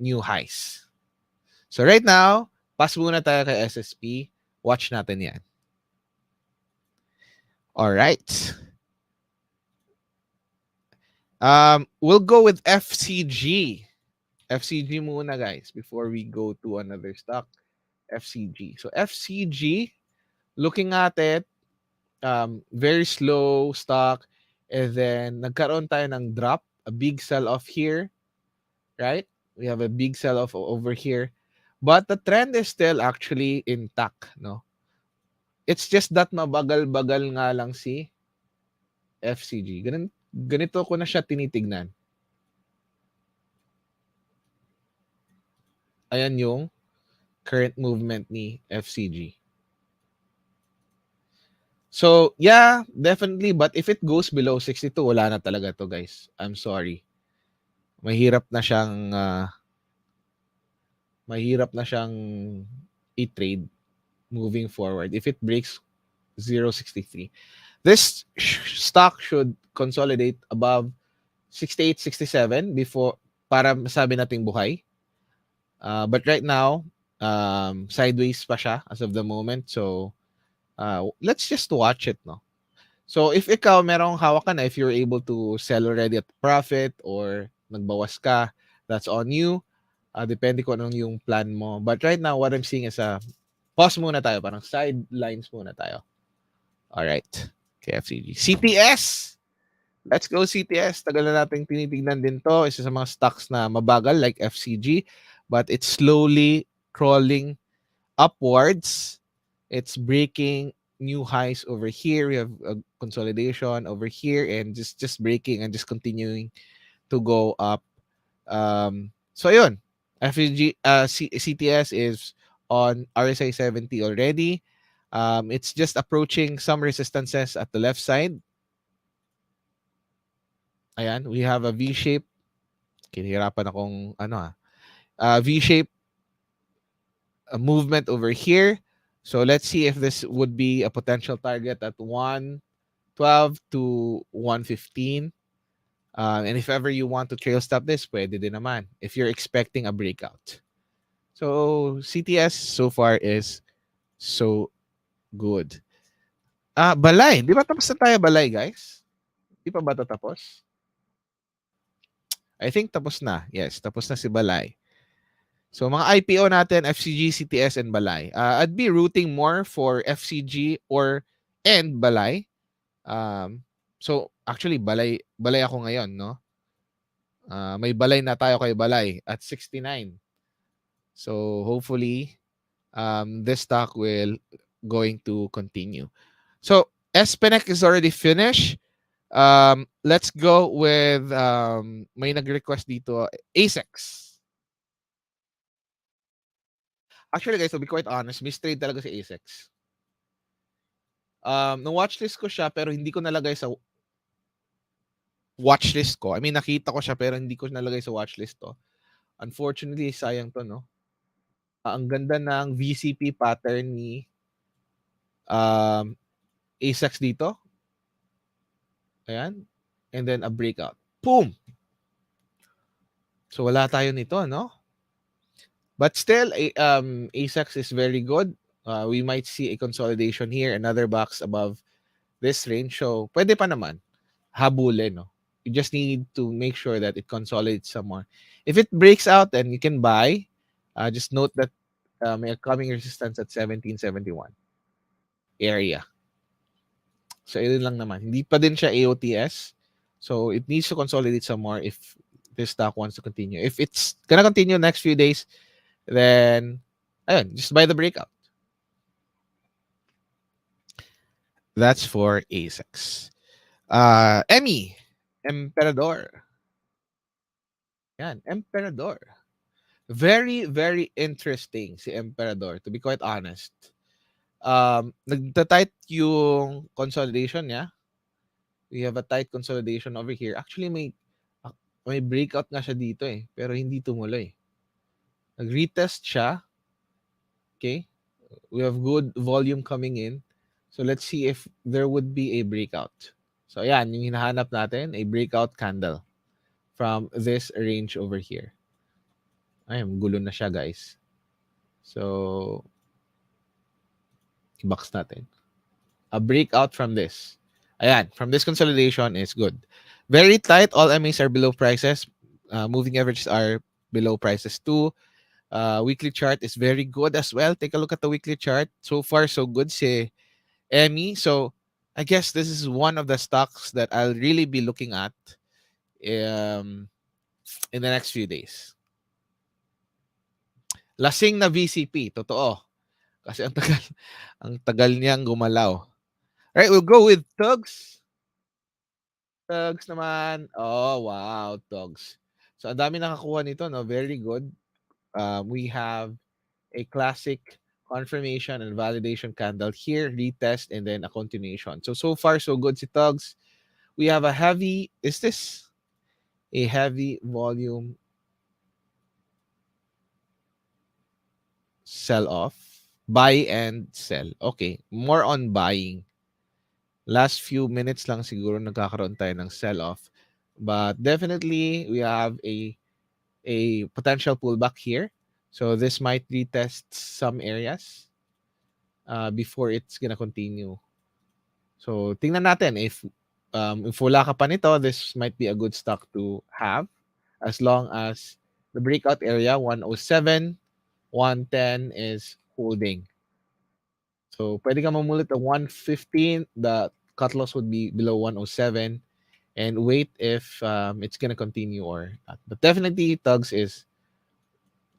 Speaker 4: new highs. So right now, pass muna tayo kay SSP. Watch natin yan. Alright. We'll go with FCG. FCG muna, guys, before we go to another stock. FCG. So FCG, looking at it, very slow stock, and then nagkaroon tayo ng drop, a big sell-off here, right? We have a big sell-off over here, But the trend is still actually intact, no? It's just that mabagal-bagal nga lang si FCG. Ganito ko na siya tinitignan. Ayan yung current movement ni FCG. So, yeah, definitely. But if it goes below 62, wala na talaga to, guys. I'm sorry. Mahirap na siyang i-trade moving forward if it breaks 0.63. This stock should consolidate above 68, 67 before para masabi nating buhay. But right now, sideways pa siya as of the moment. So, let's just watch it, no? So, if ikaw merong hawak ka na, if you're able to sell already at profit or nagbawas ka, that's on you. Depende kung anong yung plan mo. But right now, what I'm seeing is pause muna tayo. Parang sidelines muna tayo. Alright. KFCG. CTS! Let's go CTS. Tagal na nating tinitignan din to. Isa sa mga stocks na mabagal like FCG. But it's slowly crawling upwards. It's breaking new highs over here. We have a consolidation over here and just breaking and just continuing to go up. So yun. FCG, CTS is on RSI 70 already. It's just approaching some resistances at the left side. Ayan, we have a V-shape. Kinihirapan akong V-shape movement over here. So let's see if this would be a potential target at 112 to 115. And if ever you want to trail stop this, pwede din naman if you're expecting a breakout. So CTS so far is so good. Balay. Di ba tapos na tayo balay, guys? Di pa ba ito tapos? I think tapos na. Yes, tapos na si Balay. So mga IPO natin, FCG, CTS, and Balay. I'd be rooting more for FCG and Balay. So actually, Balay ako ngayon, no? May Balay na tayo kay Balay at 69. So hopefully, this stock will going to continue. So SPNEC is already finished. Let's go with may nag-request dito, ASEX. Actually guys, to be quite honest, mistrade talaga si ASEX. Na-watchlist ko siya pero hindi ko nalagay sa watchlist ko. I mean, nakita ko siya pero hindi ko nalagay sa watchlist to. Unfortunately, sayang to, no? Ang ganda ng VCP pattern ni ASEX dito. Ayan. And then a breakout. Boom! So wala tayo nito, no? But still, ASEX is very good. We might see a consolidation here, another box above this range. So pwede pa naman habulin, no? You just need to make sure that it consolidates some more. If it breaks out, then you can buy. Just note that may coming resistance at 1771 area. So, yun lang naman. Hindi pa din siya AOTS. So, it needs to consolidate some more if this stock wants to continue. If it's gonna continue next few days, then, ayun, just buy the breakout. That's for ASEX. Emmy, Emperador. Yan, Emperador. Very, very interesting si Emperador, to be quite honest. Nagta-tight yung consolidation niya. We have a tight consolidation over here. Actually, may breakout nga siya dito eh, pero hindi tumuloy. Nag-retest siya. Okay? We have good volume coming in. So let's see if there would be a breakout. So ayan, yung hinahanap natin, a breakout candle from this range over here. Ay, gulo na siya, guys. So, i-box natin. A breakout from this. Ayan, from this consolidation is good. Very tight. All MAs are below prices. Moving averages are below prices too. Weekly chart is very good as well. Take a look at the weekly chart. So far, so good si Emmy. So, I guess this is one of the stocks that I'll really be looking at in the next few days. Lasing na VCP, totoo. Kasi ang tagal niyang gumalaw. Alright, we'll go with Tugs. Tugs naman. Oh, wow, Tugs. So, ang dami nakakuha nito, no? Very good. We have a classic confirmation and validation candle here, retest, and then a continuation. So far, so good si Tugs. We have a heavy, is this a heavy volume sell-off? Buy and sell. Okay, more on buying. Last few minutes lang siguro nagkakaroon tayo ng sell-off. But definitely, we have a potential pullback here. So this might retest some areas before it's gonna continue. So tingnan natin if wala ka pa nito, this might be a good stock to have as long as the breakout area 107, 110 is holding. So pwede ka mamulit ng 115, the cut loss would be below 107 and wait if it's gonna continue or not. But definitely Tugs is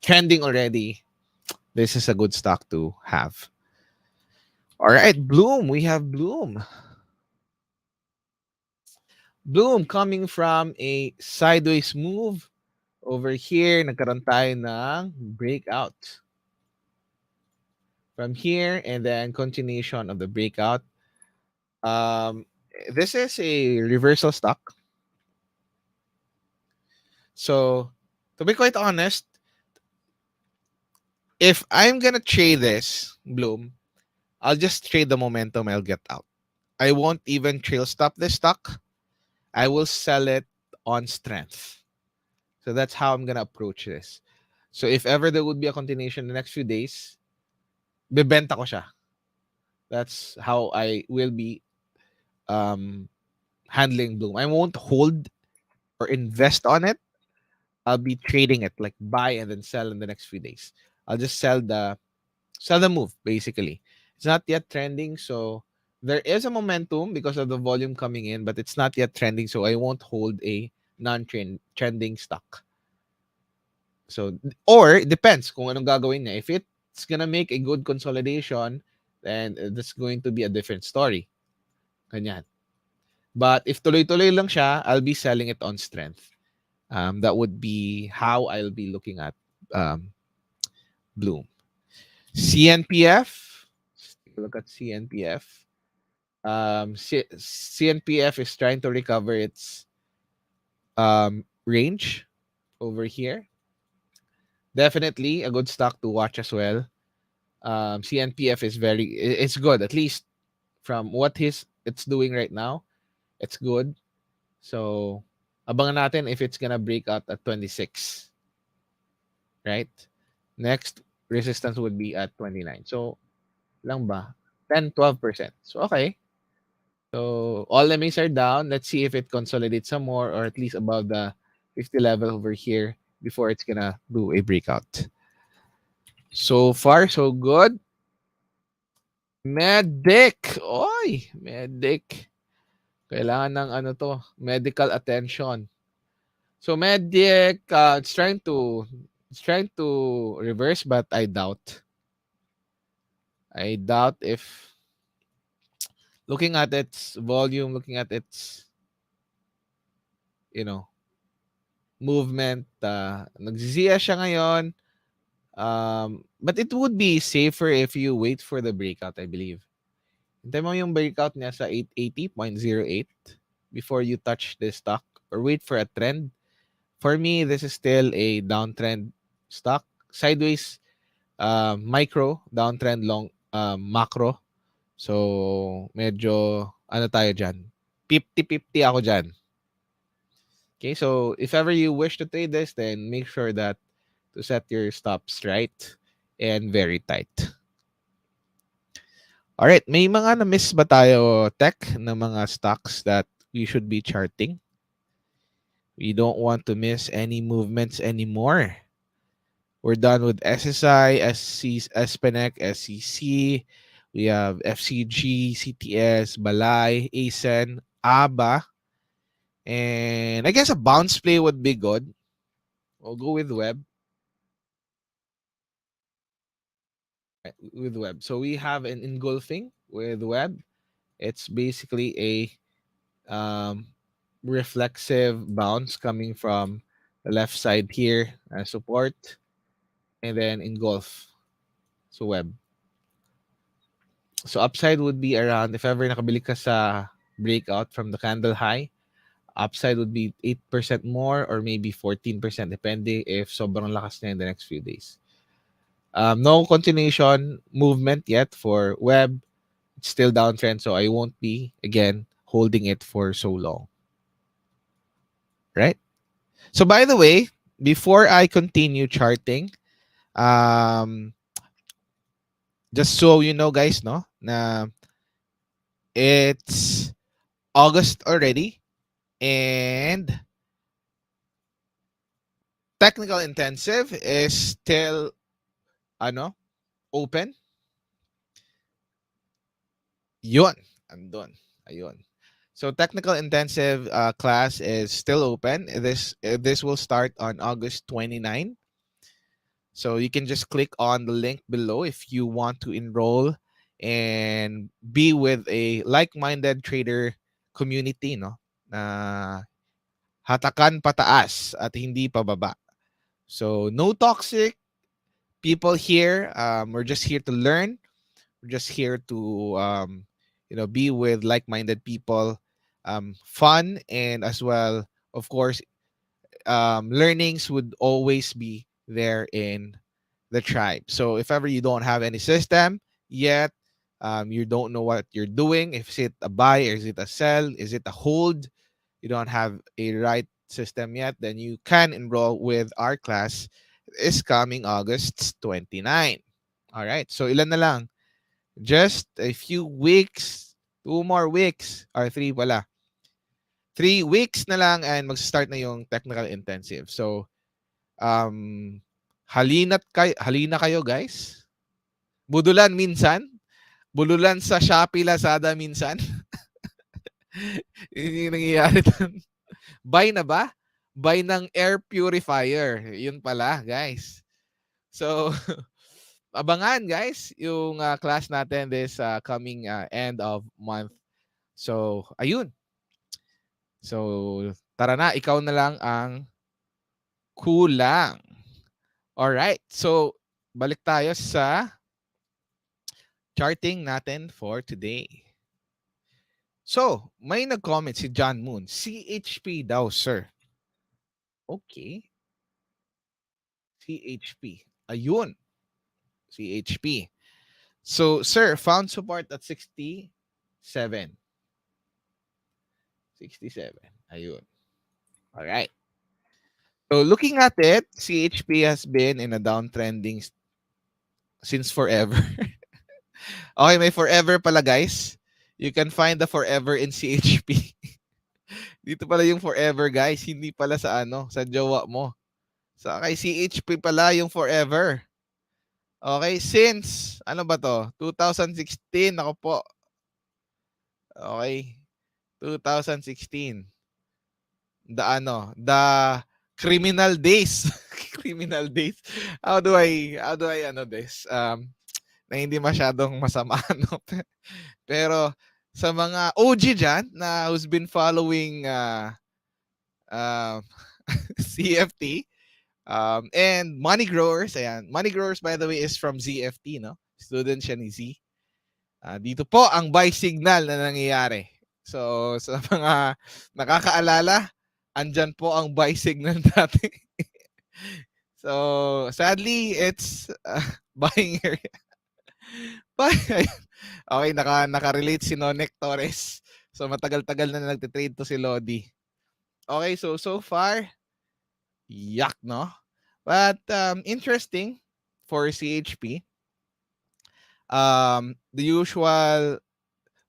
Speaker 4: trending already. This is a good stock to have. All right, Bloom. We have Bloom. Bloom coming from a sideways move over here. Nagkaroon tayo ng breakout. From here and then continuation of the breakout. This is a reversal stock. So, to be quite honest, if I'm gonna trade this, Bloom, I'll just trade the momentum, I'll get out. I won't even trail stop this stock. I will sell it on strength. So that's how I'm gonna approach this. So if ever there would be a continuation in the next few days, bebenta ko siya. That's how I will be handling Bloom. I won't hold or invest on it. I'll be trading it, like buy and then sell in the next few days. I'll just sell the move basically. It's not yet trending, so there is a momentum because of the volume coming in, but it's not yet trending, so I won't hold a non-trending stock. So, or it depends kung anong gagawin niya. If it's gonna make a good consolidation, then that's going to be a different story. Ganyan. But if tuloy-tuloy lang siya, I'll be selling it on strength. That would be how I'll be looking at Bloom. CNPF. Let's take a look at CNPF. CNPF is trying to recover its range over here. Definitely a good stock to watch as well. CNPF is it's good, at least from what it's doing right now. It's good. So, abangan natin if it's gonna break out at 26. Right? Next resistance would be at 29. So, lang ba? 10-12%. So, okay. So, all MAs are down. Let's see if it consolidates some more or at least above the 50 level over here before it's gonna do a breakout. So far, so good. Medic. Oy, Medic. Kailangan ng medical attention. So Medic, it's trying to reverse, but I doubt. I doubt if looking at its volume, looking at its movement, nagzisiya siya ngayon. But it would be safer if you wait for the breakout, I believe. Hintay mo yung breakout niya sa 880.08 before you touch this stock or wait for a trend. For me, this is still a downtrend stock. Sideways, micro, downtrend long, macro. So, medyo, tayo dyan? 50-50 ako dyan. Okay, so if ever you wish to trade this, then make sure that to set your stops right and very tight. Alright, may mga na-miss ba tayo, Tech, na mga stocks that we should be charting? We don't want to miss any movements anymore. We're done with SSI, SPNEC, SCC. We have FCG, CTS, Balay, ASEN, ABA. And I guess a bounce play would be good. We'll go with Web. with web. So we have an engulfing with web. It's basically a reflexive bounce coming from the left side here, support, and then engulf. So web. So upside would be around, if ever nakabili ka sa breakout from the candle high, upside would be 8% more or maybe 14%, depending if sobrang lakas na in the next few days. No continuation movement yet for web. It's still downtrend, so I won't be, again, holding it for so long. Right? So by the way, before I continue charting, um, just so you know guys, no, na it's August already, and technical intensive is still open. Yun, andun. Ayun. So technical intensive class is still open. This will start on August 29. So you can just click on the link below if you want to enroll and be with a like-minded trader community, no? Na hatakan pataas at hindi pababa. So no toxic people here. We're just here to learn. We're just here to be with like-minded people. Fun, and as well, of course, learnings would always be there in the tribe. So if ever you don't have any system yet, you don't know what you're doing, if is it a buy or is it a sell, is it a hold, you don't have a right system yet, then you can enroll with our class. Is coming August 29. All right. So ilan na lang? Just a few weeks, 2 more weeks, or 3 pala. 3 weeks na lang and mag-start na yung technical intensive. So, halina kayo guys. Budulan minsan. Bululan sa Shopee, Lazada minsan. Yun yung nangyayari doon. Buy na ba? Buy ng air purifier. Yun pala, guys. So, abangan guys yung class natin this coming end of month. So, ayun. So, tara na. Ikaw na lang ang kulang. Alright. So, balik tayo sa charting natin for today. So, may nag-comment si John Moon. CHP daw, sir. Okay. CHP. Ayun. CHP. So, sir, found support at 67. 67. Ayun. Alright. So, looking at it, CHP has been in a downtrending since forever. Okay, may forever pala, guys. You can find the forever in CHP. Dito pala yung forever, guys. Hindi pala sa sa jowa mo. Sa kay CHP pala yung forever. Okay, since ano ba to? 2016 ako po. Okay. 2016. The criminal days. Criminal days. How do I this? Na hindi masyadong masama no. Pero sa mga OG dyan na who's been following CFT and Money Growers, ayan. Money Growers, by the way, is from ZFT, no? Student siya ni Z. Dito po ang buy signal na nangyayari. So, sa mga nakakaalala, andyan po ang buy signal natin. So, sadly, it's buying area. Okay, naka-relate si Nonek Torres. So, matagal-tagal na nagtitrade to si Lodi. Okay, so far, yak, no? But interesting for CHP. The usual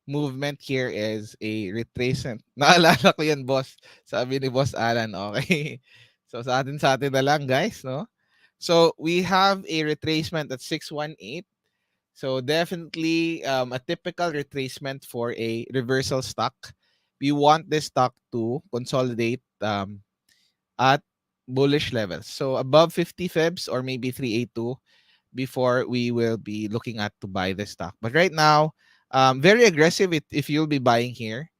Speaker 4: movement here is a retracement. Naalala ko yan, boss. Sabi ni Boss Alan, okay. So sa atin na lang, guys, no? So we have a retracement at 618. So definitely a typical retracement for a reversal stock. We want this stock to consolidate at bullish levels. So above 50 fibs or maybe 382, before we will be looking at to buy the stock. But right now, very aggressive if you'll be buying here.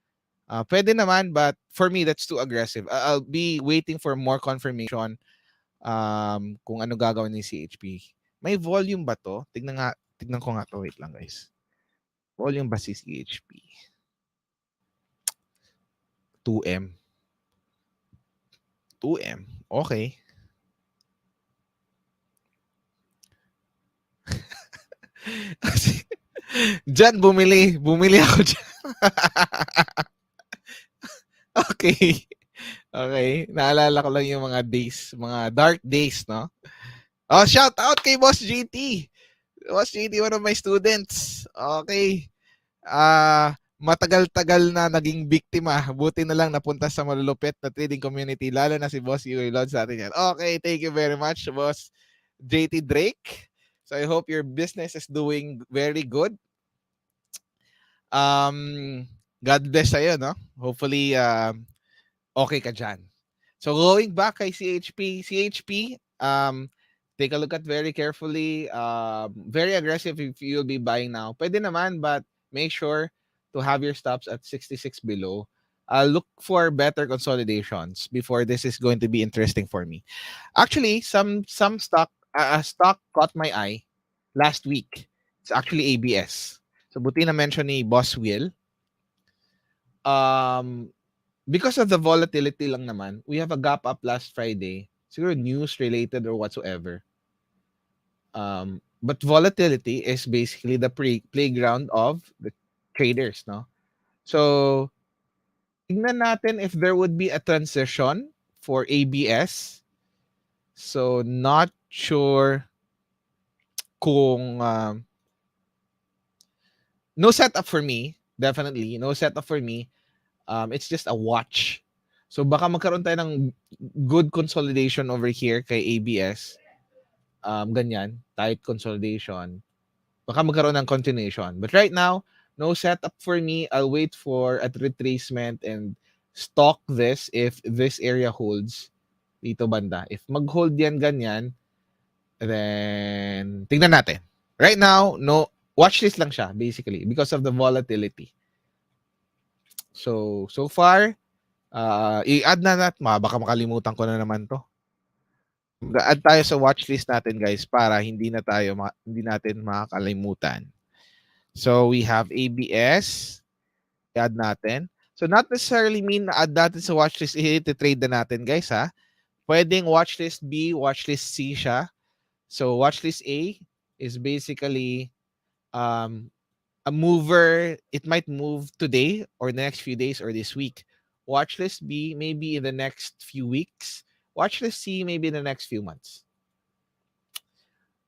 Speaker 4: Pwede naman, but for me, that's too aggressive. I'll be waiting for more confirmation kung ano gagawin ni CHP. May volume ba to? Tignan ko nga to. Wait lang, guys. Volume ba si CHP? 2M. 2M. Okay. Diyan, bumili ako dyan. Okay. Okay. Naalala ko lang yung mga days, mga dark days, no? Oh, shout out kay Boss GT. Boss GT, one of my students. Okay. Matagal-tagal na naging biktima. Buti na lang napunta sa malulupit na trading community, lalo na si Boss Yuri Lod sa atin yan. Okay, thank you very much, Boss JT Drake. So I hope your business is doing very good. God bless sa'yo, no? Hopefully, okay ka dyan. So going back kay CHP, take a look at very carefully. Very aggressive if you'll be buying now. Pwede naman, but make sure to have your stops at 66 below. Look for better consolidations before this is going to be interesting for me. Actually, some stock caught my eye last week. It's actually ABS. So buti na mention ni Boss Will. Because of the volatility lang naman, we have a gap up last Friday. Siguro news related or whatsoever. But volatility is basically the playground of the traders, no? So, tignan natin if there would be a transition for ABS. So, not sure kung no setup for me, definitely. No setup for me. It's just a watch. So, baka magkaroon tayo ng good consolidation over here kay ABS. Ganyan, tight consolidation. Baka magkaroon ng continuation. But right now, no setup for me. I'll wait for a retracement and stock this if this area holds dito banda. If mag-hold yan ganyan, then tingnan natin. Right now, no, watch list lang siya basically because of the volatility. So far, i-add na natin. Baka makalimutan ko na naman to. Add tayo sa watch list natin, guys, para hindi natin makakalimutan. So we have ABS, add natin. So not necessarily mean na add natin sa watch list, i-trade na natin, guys, ha. Pwedeng watch list B, watch list C siya. So watch list A is basically a mover. It might move today or the next few days or this week. Watch list B maybe in the next few weeks. Watch list C maybe in the next few months.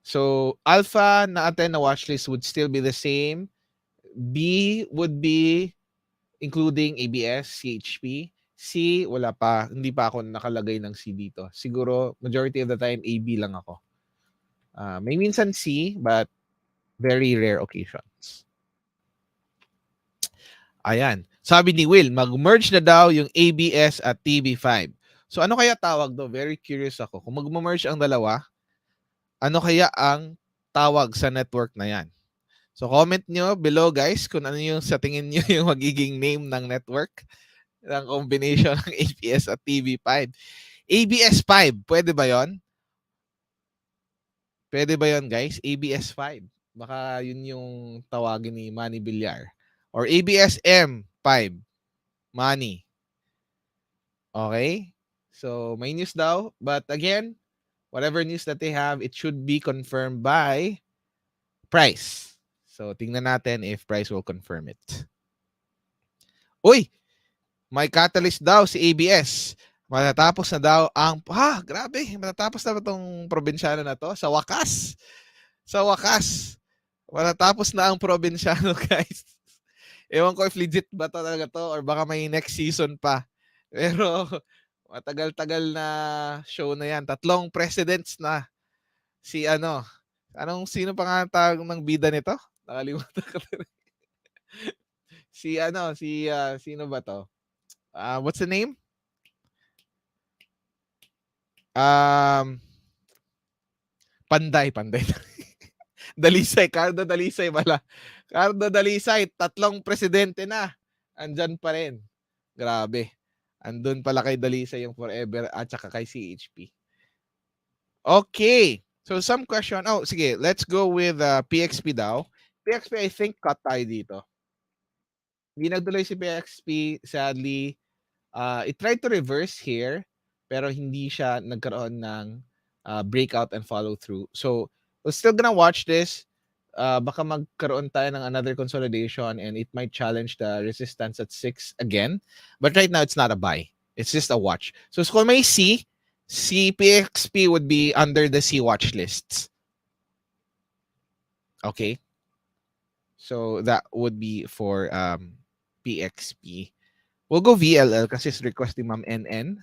Speaker 4: So alpha natin na watch list would still be the same. B would be including ABS, CHP. C, wala pa. Hindi pa ako nakalagay ng C dito. Siguro, majority of the time, AB lang ako. May minsan C, but very rare occasions. Ayan. Sabi ni Will, mag-merge na daw yung ABS at TB5. So ano kaya tawag do? Very curious ako. Kung mag-merge ang dalawa, ano kaya ang tawag sa network na yan? So comment nyo below, guys, kung ano yung sa tingin nyo yung magiging name ng network ng combination ng ABS at TB5. ABS5, pwede ba yon? Pwede ba yon, guys? ABS5. Baka yun yung tawagin ni Manny Villar. Or ABSM5. Manny. Okay? So, may news daw. But again, whatever news that they have, it should be confirmed by price. So, tingnan natin if price will confirm it. Uy! May catalyst daw si ABS. Matatapos na daw ang... grabe! Matatapos na ba itong probinsyano na to? Sa wakas! Sa wakas! Matatapos na ang probinsyano, guys. Ewan ko if legit ba to talaga to or baka may next season pa. Pero matagal-tagal na show na yan. 3 presidents na. Si sino pa nga tawag ng bida nito? Nakalimutan ko. Sino ba to? What's the name? Panday. Dalisay, Cardo Dalisay pala. Cardo Dalisay, 3 presidente na. Andyan pa rin. Grabe. Andun pala kay Dalisay yung forever at saka kay CHP. Okay. So some question. Oh, sige. Let's go with PXP daw. PXP, I think cut tayo dito. Hindi nagtuloy si PXP. Sadly, it tried to reverse here pero hindi siya nagkaroon ng breakout and follow through. So, we're still gonna watch this. Baka magkaroon tayo ng another consolidation and it might challenge the resistance at 6 again. But right now, it's not a buy. It's just a watch. So, kung may C, PXP would be under the C watch lists. Okay. So, that would be for PXP. We'll go VLL kasi it's requesting Ma'am NN.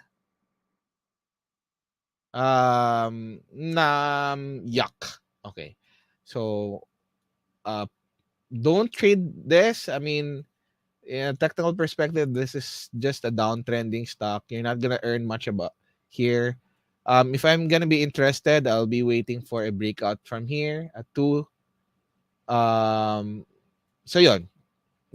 Speaker 4: Yuck. Okay. So, don't trade this. I mean, in a technical perspective, this is just a downtrending stock. You're not gonna earn much about here. If I'm gonna be interested, I'll be waiting for a breakout from here at 2. So yun.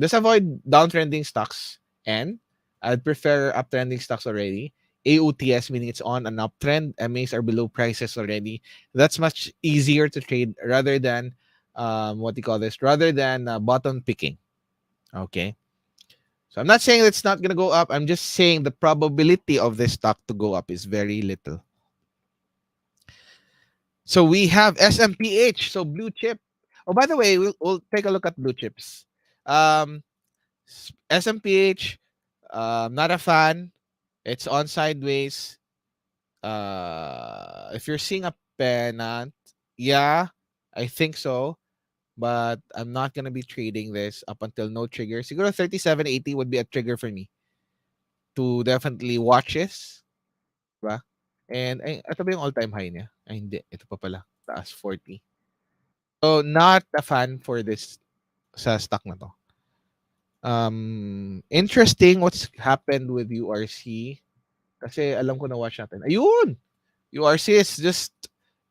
Speaker 4: Just avoid downtrending stocks and I'd prefer uptrending stocks already. AUTS, meaning it's on an uptrend. MAs are below prices already. That's much easier to trade rather than rather than bottom picking. Okay. So I'm not saying it's not going to go up. I'm just saying the probability of this stock to go up is very little. So we have SMPH, so blue chip. Oh, by the way, we'll take a look at blue chips. SMPH, not a fan. It's on sideways. If you're seeing a pennant, yeah, I think so. But I'm not gonna be trading this up until no trigger. Siguro 37.80 would be a trigger for me to definitely watch this. Diba? And ito ba yung all-time high niya? Ay, hindi. Ito pa pala. Taas 40. So, not a fan for this sa stock na to. Interesting what's happened with URC. Kasi alam ko na watch natin. Ayun! URC is just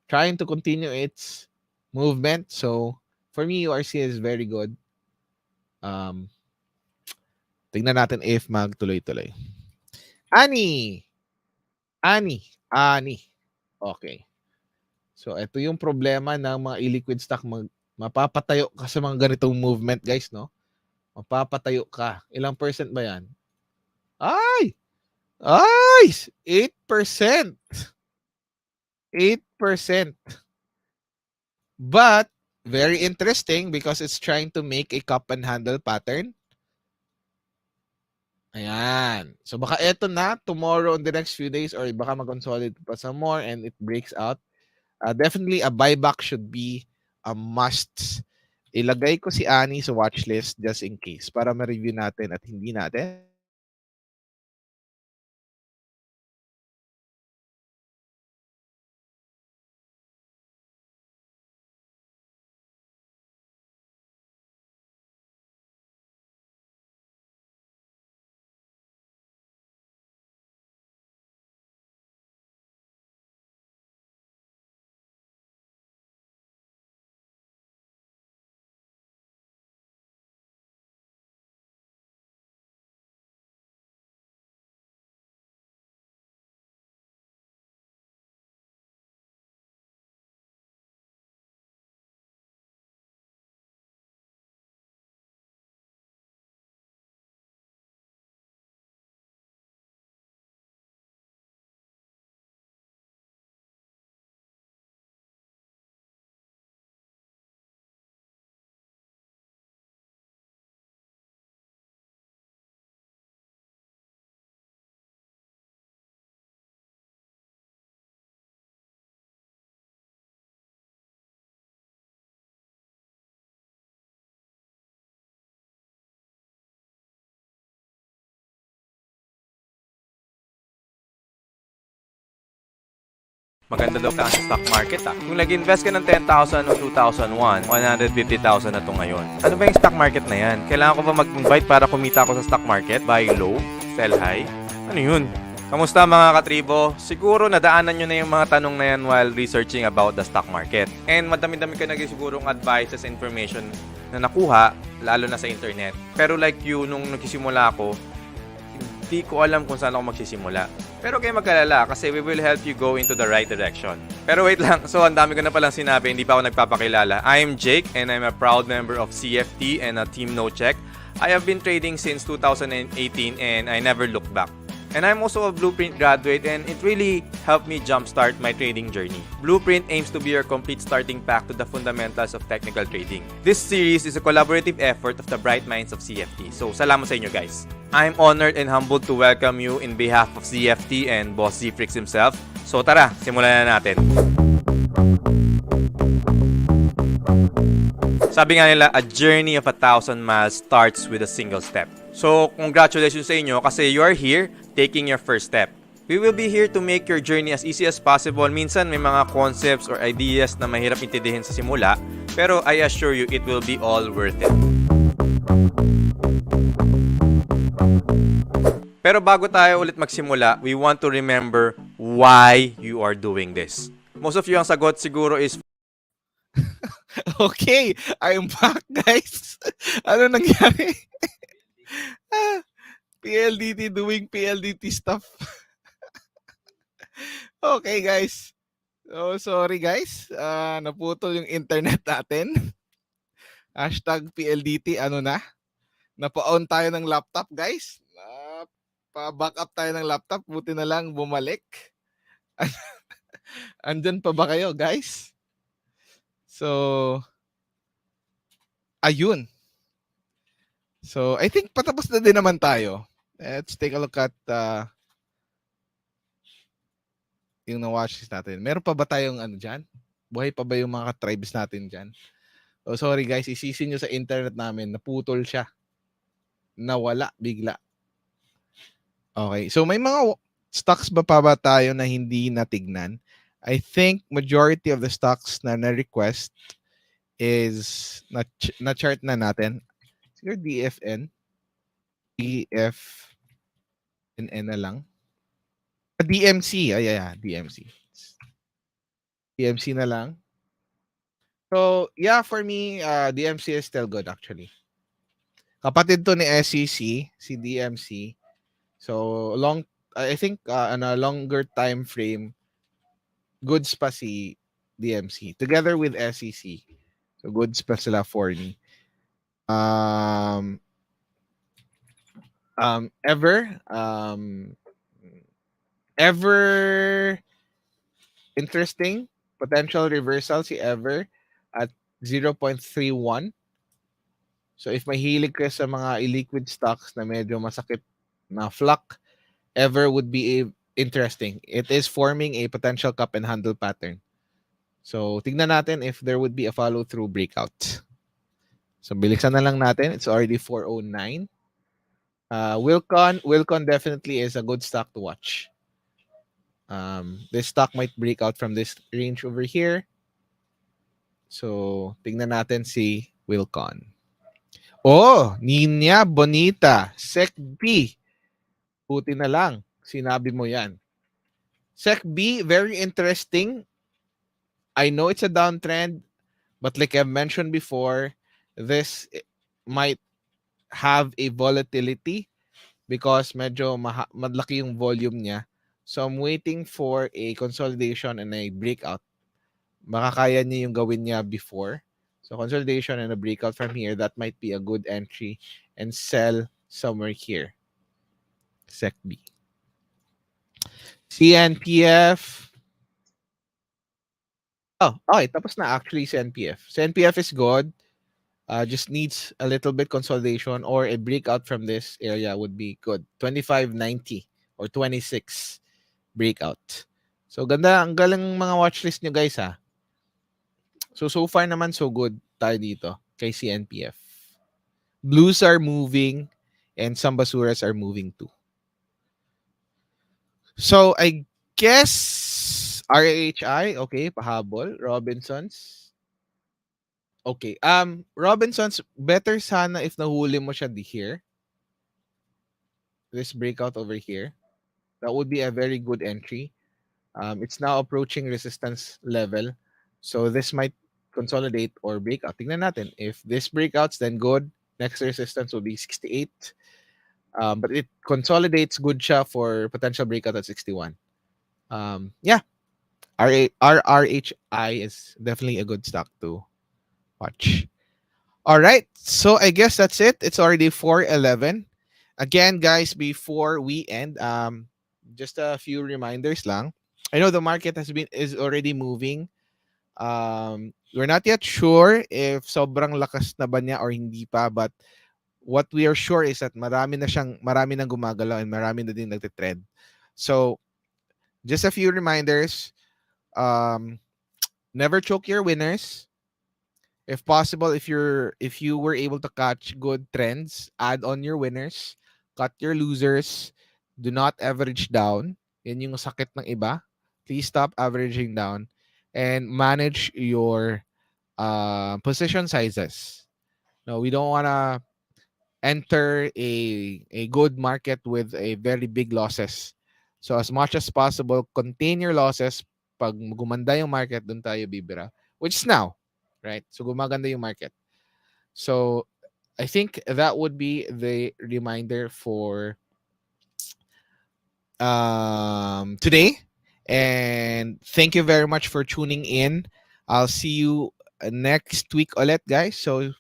Speaker 4: trying to continue its movement. So, for me, URC is very good. Tingnan natin if magtuloy-tuloy. Ani! Okay. So, ito yung problema ng mga illiquid stock. Mapapatayo ka sa mga ganitong movement, guys, no? Mapapatayo ka. Ilang percent ba yan? Ay! 8%. 8%. But, very interesting because it's trying to make a cup and handle pattern. Ayan. So, baka eto na tomorrow in the next few days or baka mag-consolidate pa some more and it breaks out. Definitely, a buyback should be a must. Ilagay ko si Annie sa watch list just in case para ma-review natin at hindi natin.
Speaker 5: Maganda daw ka sa stock market Kung nag-invest ka ng 10,000 noong 2001, 150,000 na to ngayon. Ano ba yung stock market na yan? Kailangan ko ba mag-invite para kumita ako sa stock market? Buy low, sell high? Ano yun? Kamusta mga katribo? Siguro nadaanan nyo na yung mga tanong na yan while researching about the stock market. And madami-dami ka sigurong advices and information na nakuha, lalo na sa internet. Pero like you, nung nagsisimula ako, hindi ko alam kung saan ako magsisimula. Pero kayo magkalala kasi we will help you go into the right direction. Pero wait lang, so ang dami ko na palang sinabi, hindi pa ako nagpapakilala. I'm Jake and I'm a proud member of ZFT and a Team No Check. I have been trading since 2018 and I never looked back. And I'm also a Blueprint graduate and it really helped me jumpstart my trading journey. Blueprint aims to be your complete starting pack to the fundamentals of technical trading. This series is a collaborative effort of the bright minds of CFT. So, salamat sa inyo guys. I'm honored and humbled to welcome you in behalf of CFT and Boss Z-Frix himself. So tara, simulan na natin. Sabi nga nila, a journey of 1,000 miles starts with a single step. So, congratulations sa inyo kasi you are here taking your first step. We will be here to make your journey as easy as possible. Minsan may mga concepts or ideas na mahirap intindihin sa simula, pero I assure you it will be all worth it. Pero bago tayo ulit magsimula, we want to remember why you are doing this. Most of you ang sagot siguro is
Speaker 4: Okay, I'm back, guys. Ano nangyari? PLDT doing PLDT stuff. Okay, guys. So, sorry, guys. Naputol yung internet natin. Hashtag PLDT, ano na? Napa-on tayo ng laptop, guys. Pa-back up tayo ng laptop. Buti na lang bumalik. Andyan pa ba kayo, guys? So, ayun. So, I think patapos na din naman tayo. Let's take a look at yung na-watch natin. Meron pa ba tayong ano dyan? Buhay pa ba yung mga tribes natin dyan? Oh, sorry guys, isisi nyo sa internet namin. Naputol siya. Nawala bigla. Okay, so may mga stocks ba tayo na hindi natignan? I think majority of the stocks na na-request is na-chart na natin. Siguro DFN. DFN na lang. DMC. DMC. DMC na lang. So, yeah, for me, DMC is still good actually. Kapatid to ni SEC, si DMC. So, I think on a longer time frame, goods pa si DMC. Together with SEC. So, goods pa sila for me. Ever interesting potential reversal si Ever at 0.31. So if mahilig ka sa mga illiquid stocks na medyo masakit na flock, Ever would be interesting. It is forming a potential cup and handle pattern. So tignan natin if there would be a follow through breakout. So bilisan na lang natin. It's already 409. Wilcon definitely is a good stock to watch. This stock might break out from this range over here. So, tingnan natin si Wilcon. Oh, Niña Bonita, SecB. Buti na lang, sinabi mo yan. SecB, very interesting. I know it's a downtrend, but like I've mentioned before, this might have a volatility because medyo malaki yung volume niya. So I'm waiting for a consolidation and a breakout. Baka kaya niya yung gawin niya before. So consolidation and a breakout from here, that might be a good entry and sell somewhere here. SecB. CNPF. Oh, okay. Tapos na actually CNPF. CNPF is good. Just needs a little bit consolidation or a breakout from this area would be good. 25.90 or 26 breakout. So ganda, ang galing mga watchlist nyo guys ha. So far naman so good tayo dito kay CNPF. Blues are moving and some basuras are moving too. So I guess RHI, okay, pahabol. Robinsons. Okay. Robinsons, better sana if nahuli mo siya here. This breakout over here. that would be a very good entry. It's now approaching resistance level. So this might consolidate or break out. Tingnan natin. If this breakouts, then good. Next resistance will be 68. But it consolidates good siya for potential breakout at 61. Yeah. RRHI is definitely a good stock to watch. All right. So I guess that's it. It's already 4:11. Again, guys, before we end, just a few reminders lang. I know the market is already moving. We're not yet sure if sobrang lakas na ba niya or hindi pa, but what we are sure is that marami nang gumagalaw and marami na din nagte-trend. So, just a few reminders. Never choke your winners. If possible, if you were able to catch good trends, add on your winners, cut your losers, do not average down. Yan yung sakit ng iba. Please stop averaging down and manage your position sizes. No, we don't want to enter a good market with a very big losses. So as much as possible, contain your losses. Pag gumanda yung market, dun tayo bibira. Which is now, right? So gumaganda yung market. So I think that would be the reminder for today. And thank you very much for tuning in. I'll see you next week ulit, guys. So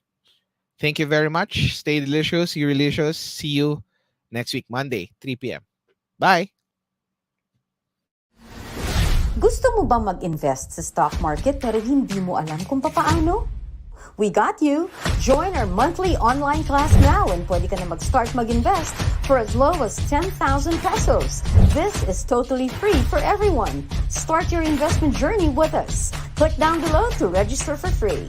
Speaker 4: thank you very much. Stay delicious, you relicious. See you next week, Monday, 3 p.m. Bye!
Speaker 3: Gusto mo ba mag-invest sa stock market pero hindi mo alam kung papaano? We got you! Join our monthly online class now and pwede ka na mag-start mag-invest for as low as 10,000 pesos. This is totally free for everyone. Start your investment journey with us. Click down below to register for free.